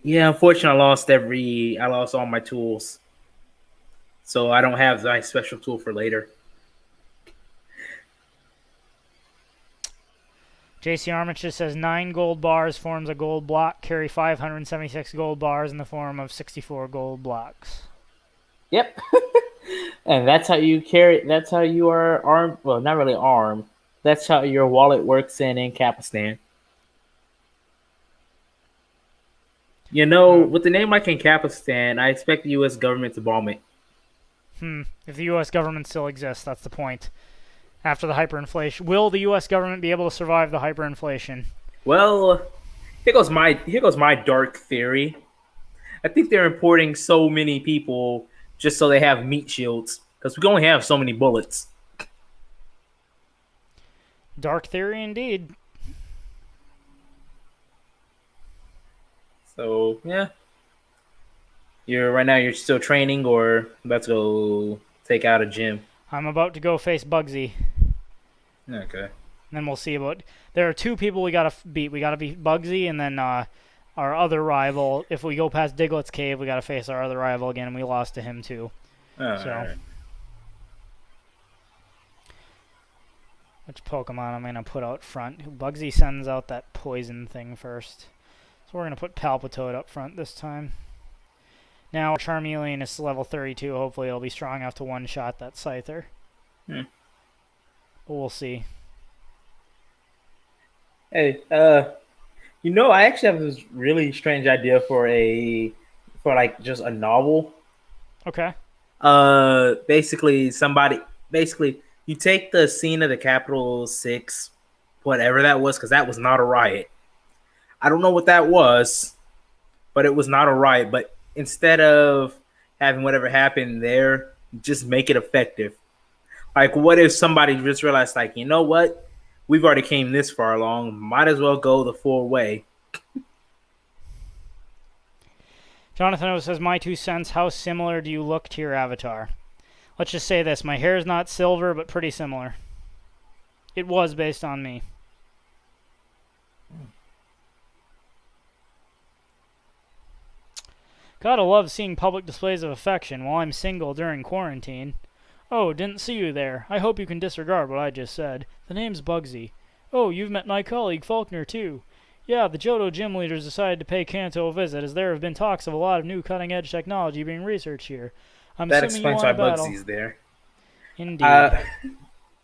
Yeah, unfortunately, I lost all my tools. So I don't have my special tool for later. JC Armitage says 9 gold bars forms a gold block. Carry 576 gold bars in the form of 64 gold blocks. Yep. And that's how you carry. That's how you are armed. Well, not really armed. That's how your wallet works in Kapistan. You know, with the name like in Kapistan, I expect the U.S. government to bomb it. If the U.S. government still exists, that's the point. After the hyperinflation, will the U.S. government be able to survive the hyperinflation? Well, here goes my dark theory. I think they're importing so many people just so they have meat shields because we can only have so many bullets. Dark theory indeed. So yeah, you're still training or about to go take out a gym. I'm about to go face Bugsy. Okay. And then we'll see about. There are 2 people we gotta beat. We gotta beat Bugsy, and then our other rival. If we go past Diglett's cave, we gotta face our other rival again, and we lost to him too. All So, right. which Pokemon I'm gonna put out front? Bugsy sends out that poison thing first, so we're gonna put Palpitoad up front this time. Now Charmeleon is level 32. Hopefully, it'll be strong enough to one-shot that Scyther. But we'll see. Hey, I actually have this really strange idea for like just a novel. Okay. Basically you take the scene of the Capital 6, whatever that was, because that was not a riot. I don't know what that was, but it was not a riot. But instead of having whatever happened there, just make it effective. Like, what if somebody just realized, like, you know what? We've already came this far along. Might as well go the full way. Jonathan O says, my 2 cents, how similar do you look to your avatar? Let's just say this, my hair is not silver, but pretty similar. It was based on me. Gotta love seeing public displays of affection while I'm single during quarantine. Oh, didn't see you there. I hope you can disregard what I just said. The name's Bugsy. Oh, you've met my colleague Faulkner, too. Yeah, the Johto gym leaders decided to pay Kanto a visit, as there have been talks of a lot of new cutting-edge technology being researched here. I'm That assuming explains you why want a battle. Bugsy's there. Indeed.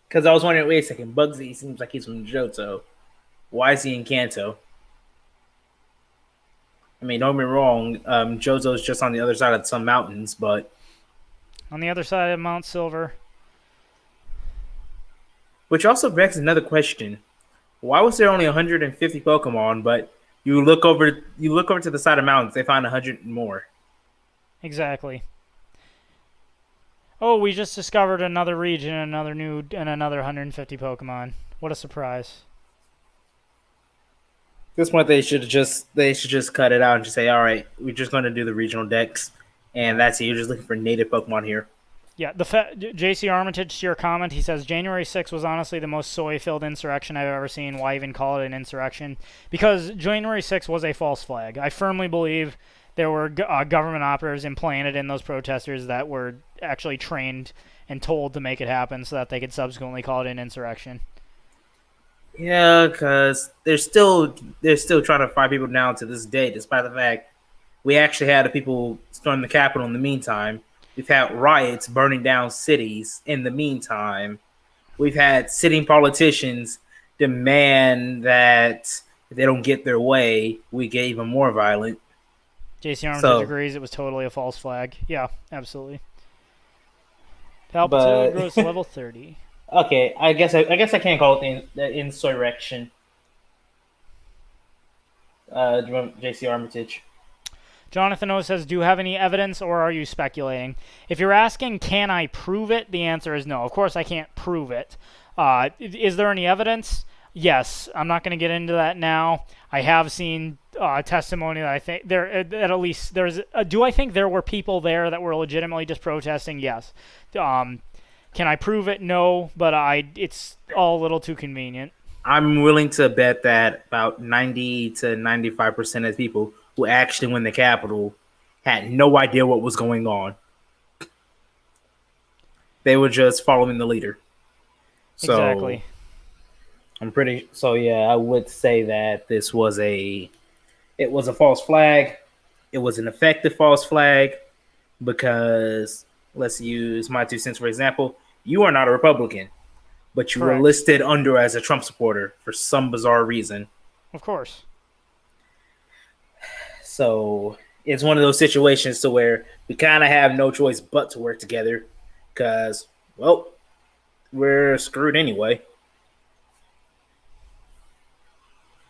Because I was wondering, wait a second, Bugsy seems like he's from Johto. Why is he in Kanto? I mean, don't get me wrong, Johto's just on the other side of some mountains, but... On the other side of Mount Silver. Which also begs another question. Why was there only 150 Pokemon, but you look over to the side of mountains, they find 100 more? Exactly. Oh, we just discovered another region and another 150 Pokemon. What a surprise. At this point, they should just cut it out and just say, all right, we're just going to do the regional decks, and Yeah. that's it. You're just looking for native Pokemon here. Yeah, JC Armitage, to your comment, he says January 6th was honestly the most soy-filled insurrection I've ever seen. Why even call it an insurrection? Because January 6th was a false flag. I firmly believe there were government operatives implanted in those protesters that were actually trained and told to make it happen so that they could subsequently call it an insurrection. Yeah, because they're still trying to fight people down to this day, despite the fact we actually had the people storm the Capitol in the meantime. We've had riots burning down cities in the meantime. We've had sitting politicians demand that if they don't get their way, we get even more violent. JC Armitage So, agrees it was totally a false flag. Yeah, absolutely. Palpatine but grows to level 30. okay, I guess I can't call it the insurrection. Do you want JC Armitage? Jonathan O says, do you have any evidence or are you speculating? If you're asking, can I prove it? The answer is no. Of course, I can't prove it. Is there any evidence? Yes. I'm not going to get into that now. I have seen testimony that I think at least there's. Do I think there were people there that were legitimately just protesting? Yes. Can I prove it? No. But it's all a little too convenient. I'm willing to bet that about 90 to 95% of people who actually win the Capitol had no idea what was going on. They were just following the leader. So Exactly. yeah, I would say that it was a false flag. It was an effective false flag because let's use my 2 cents for example. You are not a Republican, but you were Correct. listed under as a Trump supporter for some bizarre reason. Of course. So it's one of those situations to where we kind of have no choice but to work together because, well, we're screwed anyway.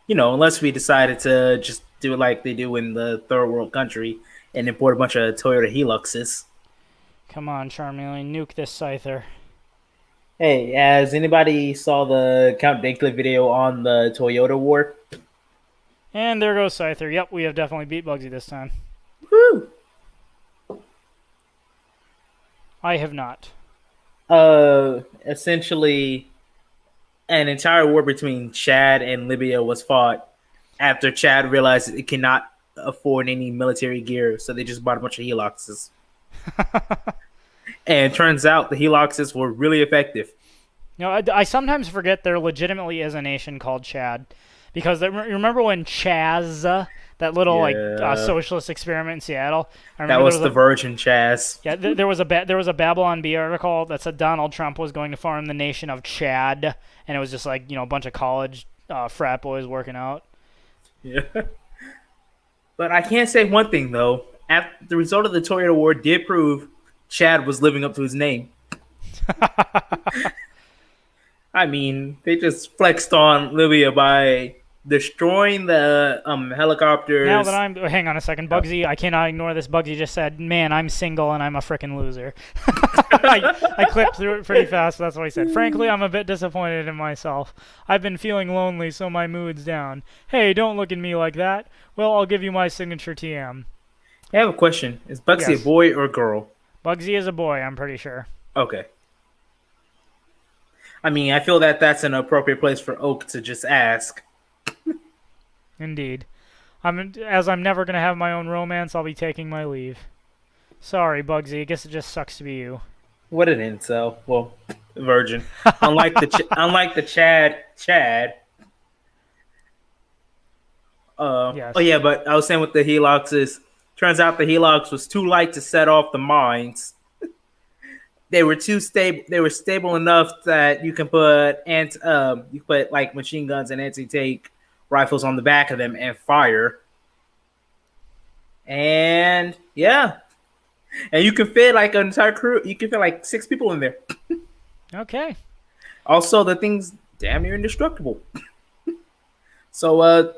Unless we decided to just do it like they do in the third world country and import a bunch of Toyota Hiluxes. Come on, Charmeleon, nuke this Scyther. Hey, has anybody saw the Count Dankliff video on the Toyota war? And there goes Scyther. Yep, we have definitely beat Bugsy this time. Woo! I have not. Essentially, an entire war between Chad and Libya was fought after Chad realized it cannot afford any military gear, so they just bought a bunch of Heloxes. And it turns out the Heloxes were really effective. I sometimes forget there legitimately is a nation called Chad. Because you remember when Chaz, that little socialist experiment in Seattle? I That remember was the Virgin Chaz. Yeah, there was a Babylon Bee article that said Donald Trump was going to form the nation of Chad, and it was just like a bunch of college frat boys working out. Yeah. But I can't say one thing though. After the result of the Toyota War did prove Chad was living up to his name. I mean, they just flexed on Libya by destroying the helicopters. Now that hang on a second, Bugsy, I cannot ignore this. Bugsy just said, "Man, I'm single and I'm a frickin' loser." I clipped through it pretty fast. That's what he said. Frankly, I'm a bit disappointed in myself. I've been feeling lonely, so my mood's down. Hey, don't look at me like that. Well, I'll give you my signature TM. I have a question. Is Bugsy Yes. a boy or a girl? Bugsy is a boy, I'm pretty sure. Okay. I mean, I feel that that's an appropriate place for Oak to just ask. Indeed. As I'm never going to have my own romance, I'll be taking my leave. Sorry, Bugsy. I guess it just sucks to be you. What an incel. Well, virgin. Unlike the Chad. Yes. Oh yeah, but I was saying with the Helox is, turns out the Helox was too light to set off the mines. They were too stable. They were stable enough that you can put like machine guns and anti-tank rifles on the back of them and fire. And yeah, and you can fit like an entire crew. You can fit like 6 people in there. Okay. Also, the thing's damn near indestructible. So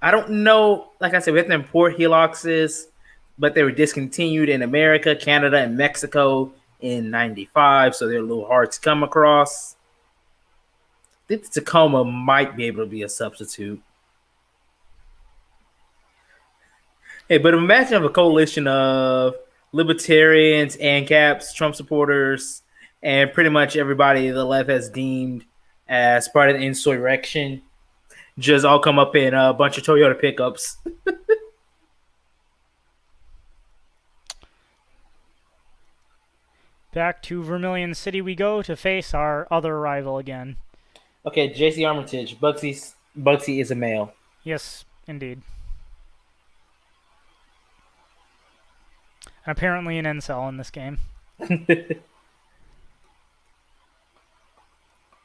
I don't know. Like I said, we have to import Heloxes, but they were discontinued in America, Canada, and Mexico in '95, so they're a little hard to come across. think Tacoma might be able to be a substitute. Hey, but imagine a coalition of libertarians, ANCAPs, Trump supporters, and pretty much everybody the left has deemed as part of the insurrection just all come up in a bunch of Toyota pickups. Back to Vermilion City we go to face our other rival again. Okay, JC Armitage. Bugsy is a male. Yes, indeed. And apparently an incel in this game.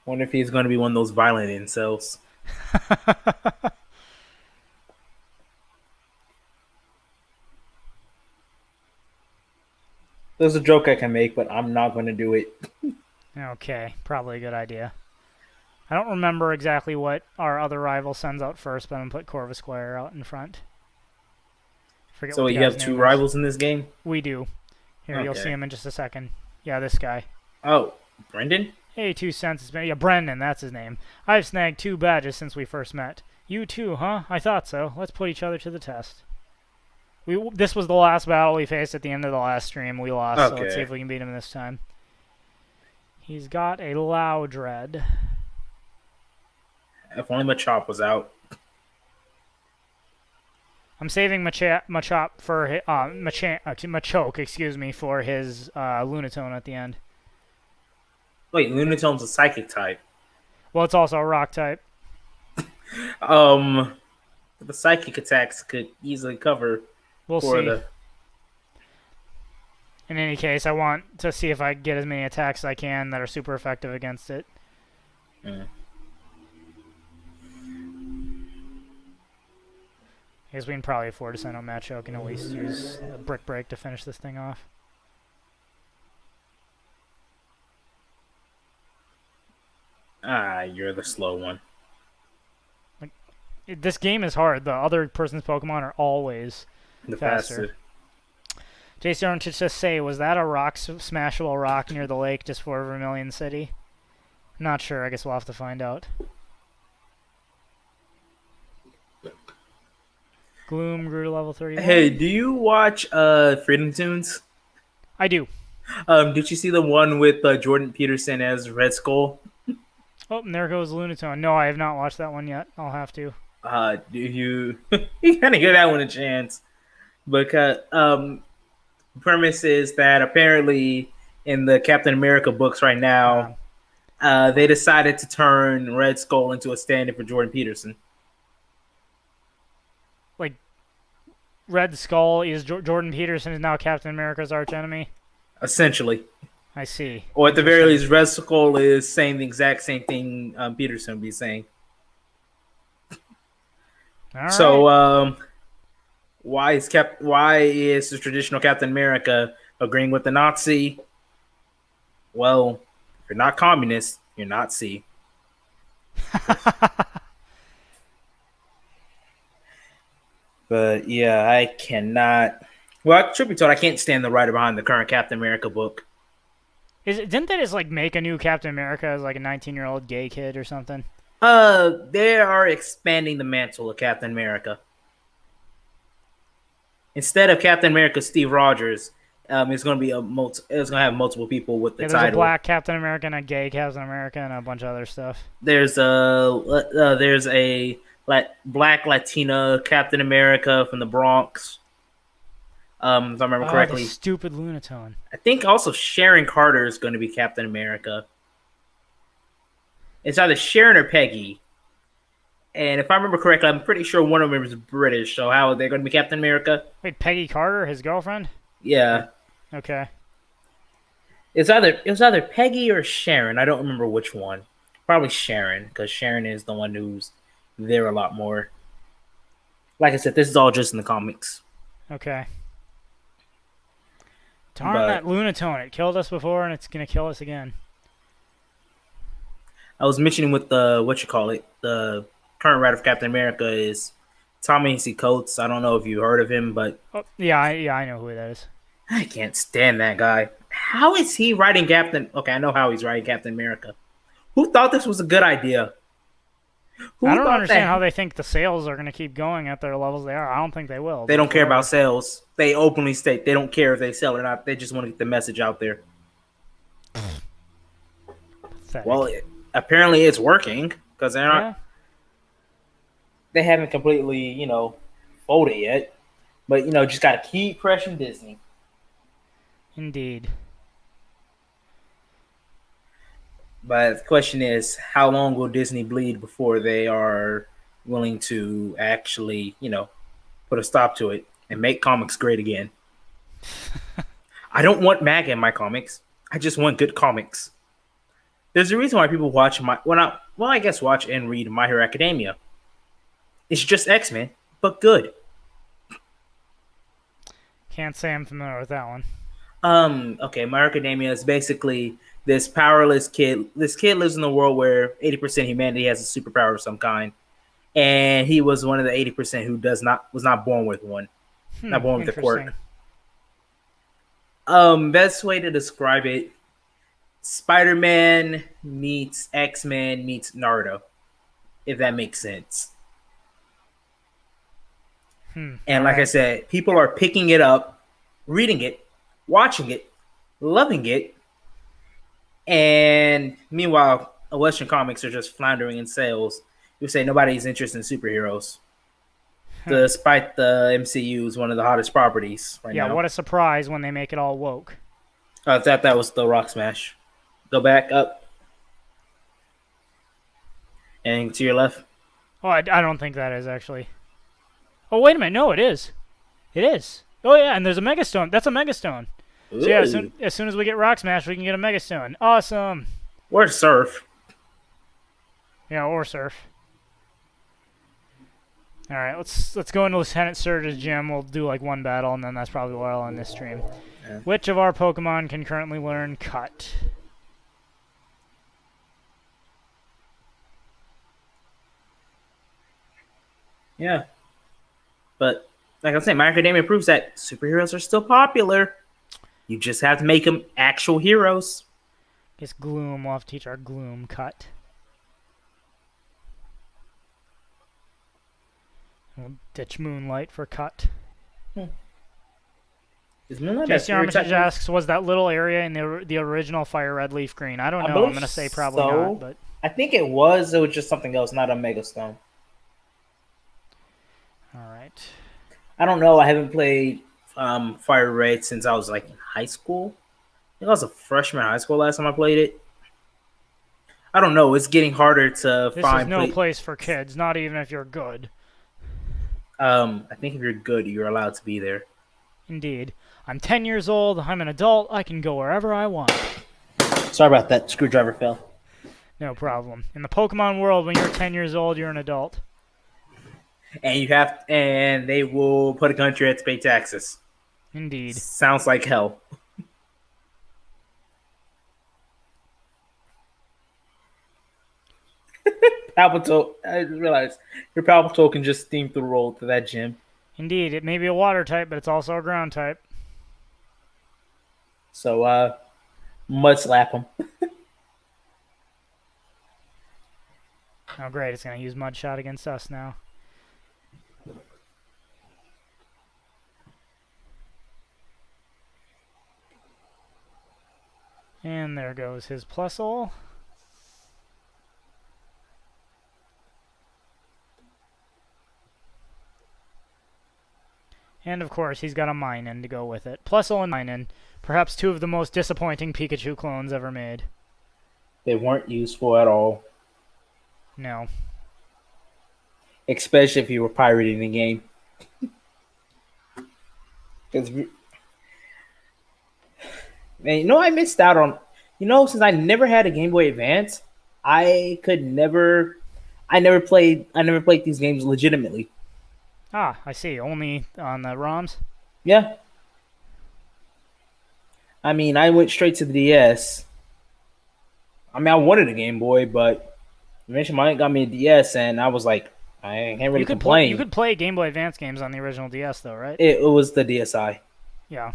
Wonder if he's going to be one of those violent incels. There's a joke I can make, but I'm not going to do it. Okay, probably a good idea. I don't remember exactly what our other rival sends out first, but I'm going to put Corvus Squire out in front. Forget So what the you guy's have two name is. rivals in this game? We do. Here, you'll Okay. see him in just a second. Yeah, this guy. Oh, Brendan? Hey, 2 cents. It's been, yeah, Brendan, that's his name. I've snagged 2 badges since we first met. You too, huh? I thought so. Let's put each other to the test. This was the last battle we faced at the end of the last stream. We lost, so let's see Okay. if we can beat him this time. He's got a Loudred. If only Machop was out. I'm saving Machop for Machoke, excuse me, for his Lunatone at the end. Wait, Lunatone's a psychic type. Well, it's also a rock type. The psychic attacks could easily cover We'll for see. the. In any case, I want to see if I can get as many attacks as I can that are super effective against it. Mm. I guess we can probably afford to send out Machoke and at least use a Brick Break to finish this thing off. Ah, you're the slow one. This game is hard. The other person's Pokemon are always The faster. JC to just say, was that a smashable rock near the lake just for Vermilion City? Not sure. I guess we'll have to find out. Gloom grew to level 31. Hey, do you watch Freedom Tunes? I do. Did you see the one with Jordan Peterson as Red Skull? Oh, and there goes Lunatone. No, I have not watched that one yet. I'll have to. Do you you gotta give that one a chance? Because premise is that apparently in the Captain America books right now, they decided to turn Red Skull into a stand-in for Jordan Peterson. Like, Red Skull is Jordan Peterson is now Captain America's archenemy? Essentially. I see. Or at the very least, Red Skull is saying the exact same thing Peterson would be saying. All So, right. why is the traditional Captain America agreeing with the Nazi? Well, if you're not communist, you're Nazi. But yeah, I cannot. Well, truth be told, I can't stand the writer behind the current Captain America book. Didn't they just like make a new Captain America as like a 19-year-old gay kid or something? They are expanding the mantle of Captain America. Instead of Captain America Steve Rogers, it's going to be it's going to have multiple people with the There's title. a black Captain America and a gay Captain America and a bunch of other stuff. There's a black Latina Captain America from the Bronx. If I remember correctly. The stupid Lunatone. I think also Sharon Carter is going to be Captain America. It's either Sharon or Peggy. And if I remember correctly, I'm pretty sure one of them is British. So how are they going to be Captain America? Wait, Peggy Carter, his girlfriend? Yeah. Okay. It was either Peggy or Sharon. I don't remember which one. Probably Sharon, because Sharon is the one who's there a lot more. Like I said, this is all just in the comics. Okay. Darn that Lunatone. It killed us before and it's going to kill us again. I was mentioning with the current writer of Captain America is Ta-Nehisi Coates. I don't know if you heard of him, but Yeah, I know who that is. I can't stand that guy. How is he writing Captain? Okay, I know how he's writing Captain America. Who thought this was a good idea? I Who don't thought understand how that they think the sales are going to keep going at their levels they are. I don't think they will. they But don't care whatever. about sales? They openly state they don't care if they sell or not. They just want to get the message out there. Pathetic. Well, apparently it's working because Yeah, they haven't completely, folded yet. But just gotta keep pressuring Disney. indeed. But the question is, how long will Disney bleed before they are willing to actually, put a stop to it and make comics great again? I don't want MAGA in my comics. I just want good comics. There's a reason why people watch I guess watch and read My Hero Academia. It's just X-Men, but good. Can't say I'm familiar with that one. Okay, My Hero Academia is basically this powerless kid. This kid lives in a world where 80% of humanity has a superpower of some kind, and he was one of the 80% who was not born with one, not born with a quirk. Best way to describe it: Spider-Man meets X-Men meets Naruto, if that makes sense. And like I said, people are picking it up, reading it, watching it, loving it, and meanwhile, Western comics are just floundering in sales. You say nobody's interested in superheroes, despite the MCU is one of the hottest properties right now. Yeah, what a surprise when they make it all woke. I thought that was the Rock Smash. Go back up. And to your left. Oh, I don't think that is actually. Oh, wait a minute. No, it is. It is. Oh, yeah, and there's a Megastone. That's a Megastone. Ooh. So, yeah, as soon as we get Rock Smash, we can get a Megastone. Awesome. Or Surf. Yeah, or Surf. All right, let's go into Lieutenant Surge's gym. We'll do like one battle, and then that's probably where I'll end this stream. Yeah. Which of our Pokemon can currently learn Cut? Yeah. But, like I said, My Academia proves that superheroes are still popular. You just have to make them actual heroes. Guess Gloom. We'll have to teach our Gloom Cut. We'll ditch Moonlight for Cut. Is Moonlight JC Armitage asks, was that little area in the original Fire Red Leaf Green? I don't know. I'm going to say probably not. But I think it was. It was just something else, not a Megastone. All right. I don't know. I haven't played Fire Red since I was like in high school. I think I was a freshman in high school last time I played it. I don't know. It's getting harder to find. This is no place for kids, not even if you're good. I think if you're good, you're allowed to be there. Indeed. I'm 10 years old. I'm an adult. I can go wherever I want. Sorry about that. Screwdriver fell. No problem. In the Pokemon world, when you're 10 years old, you're an adult. And they will put a country at to pay taxes. Indeed. Sounds like hell. Palpitoke, I realized your Palpitoke can just steam through the roll to that gym. Indeed, it may be a water type, but it's also a ground type. So, mud slap him. Oh, great. It's going to use Mud Shot against us now. And there goes his Plusle. And of course, he's got a Minun to go with it. Plusle and Minun, perhaps two of the most disappointing Pikachu clones ever made. They weren't useful at all. No. Especially if you were pirating the game. Because, man, I missed out on. Since I never had a Game Boy Advance, I never played these games legitimately. Ah, I see. Only on the ROMs? Yeah. I mean, I went straight to the DS. I mean, I wanted a Game Boy, but eventually my aunt got me a DS, and I was like, I can't really complain. You could play Game Boy Advance games on the original DS, though, right? It was the DSi. Yeah.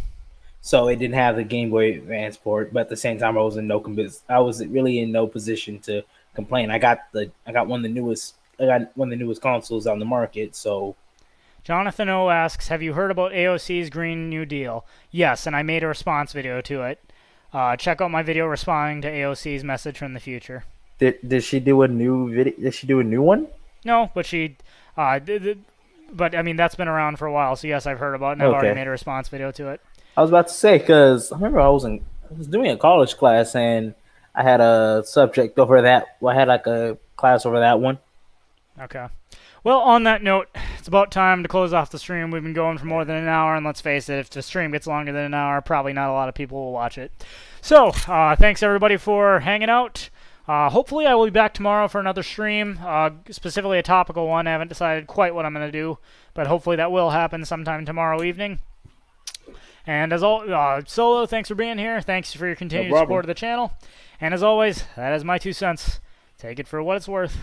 so it didn't have the Game Boy Advance port. But at the same time, I was really in no position to complain. I got one of the newest. I got one of the newest consoles on the market. So Jonathan O asks, have you heard about AOC's Green New Deal? Yes, and I made a response video to it. Check out my video responding to AOC's message from the future. Did she do a new video? Did she do a new one? No, but she, but I mean that's been around for a while. So yes, I've heard about it, and I've already made a response video to it. I was about to say, because I remember I was doing a college class and I had a subject over that. Well, I had like a class over that one. Okay. Well, on that note, it's about time to close off the stream. We've been going for more than an hour, and let's face it, if the stream gets longer than an hour, probably not a lot of people will watch it. So, thanks everybody for hanging out. Hopefully I will be back tomorrow for another stream, specifically a topical one. I haven't decided quite what I'm going to do, but hopefully that will happen sometime tomorrow evening. And as always, Solo, thanks for being here. Thanks for your continued support of the channel. And as always, that is my 2 cents. Take it for what it's worth.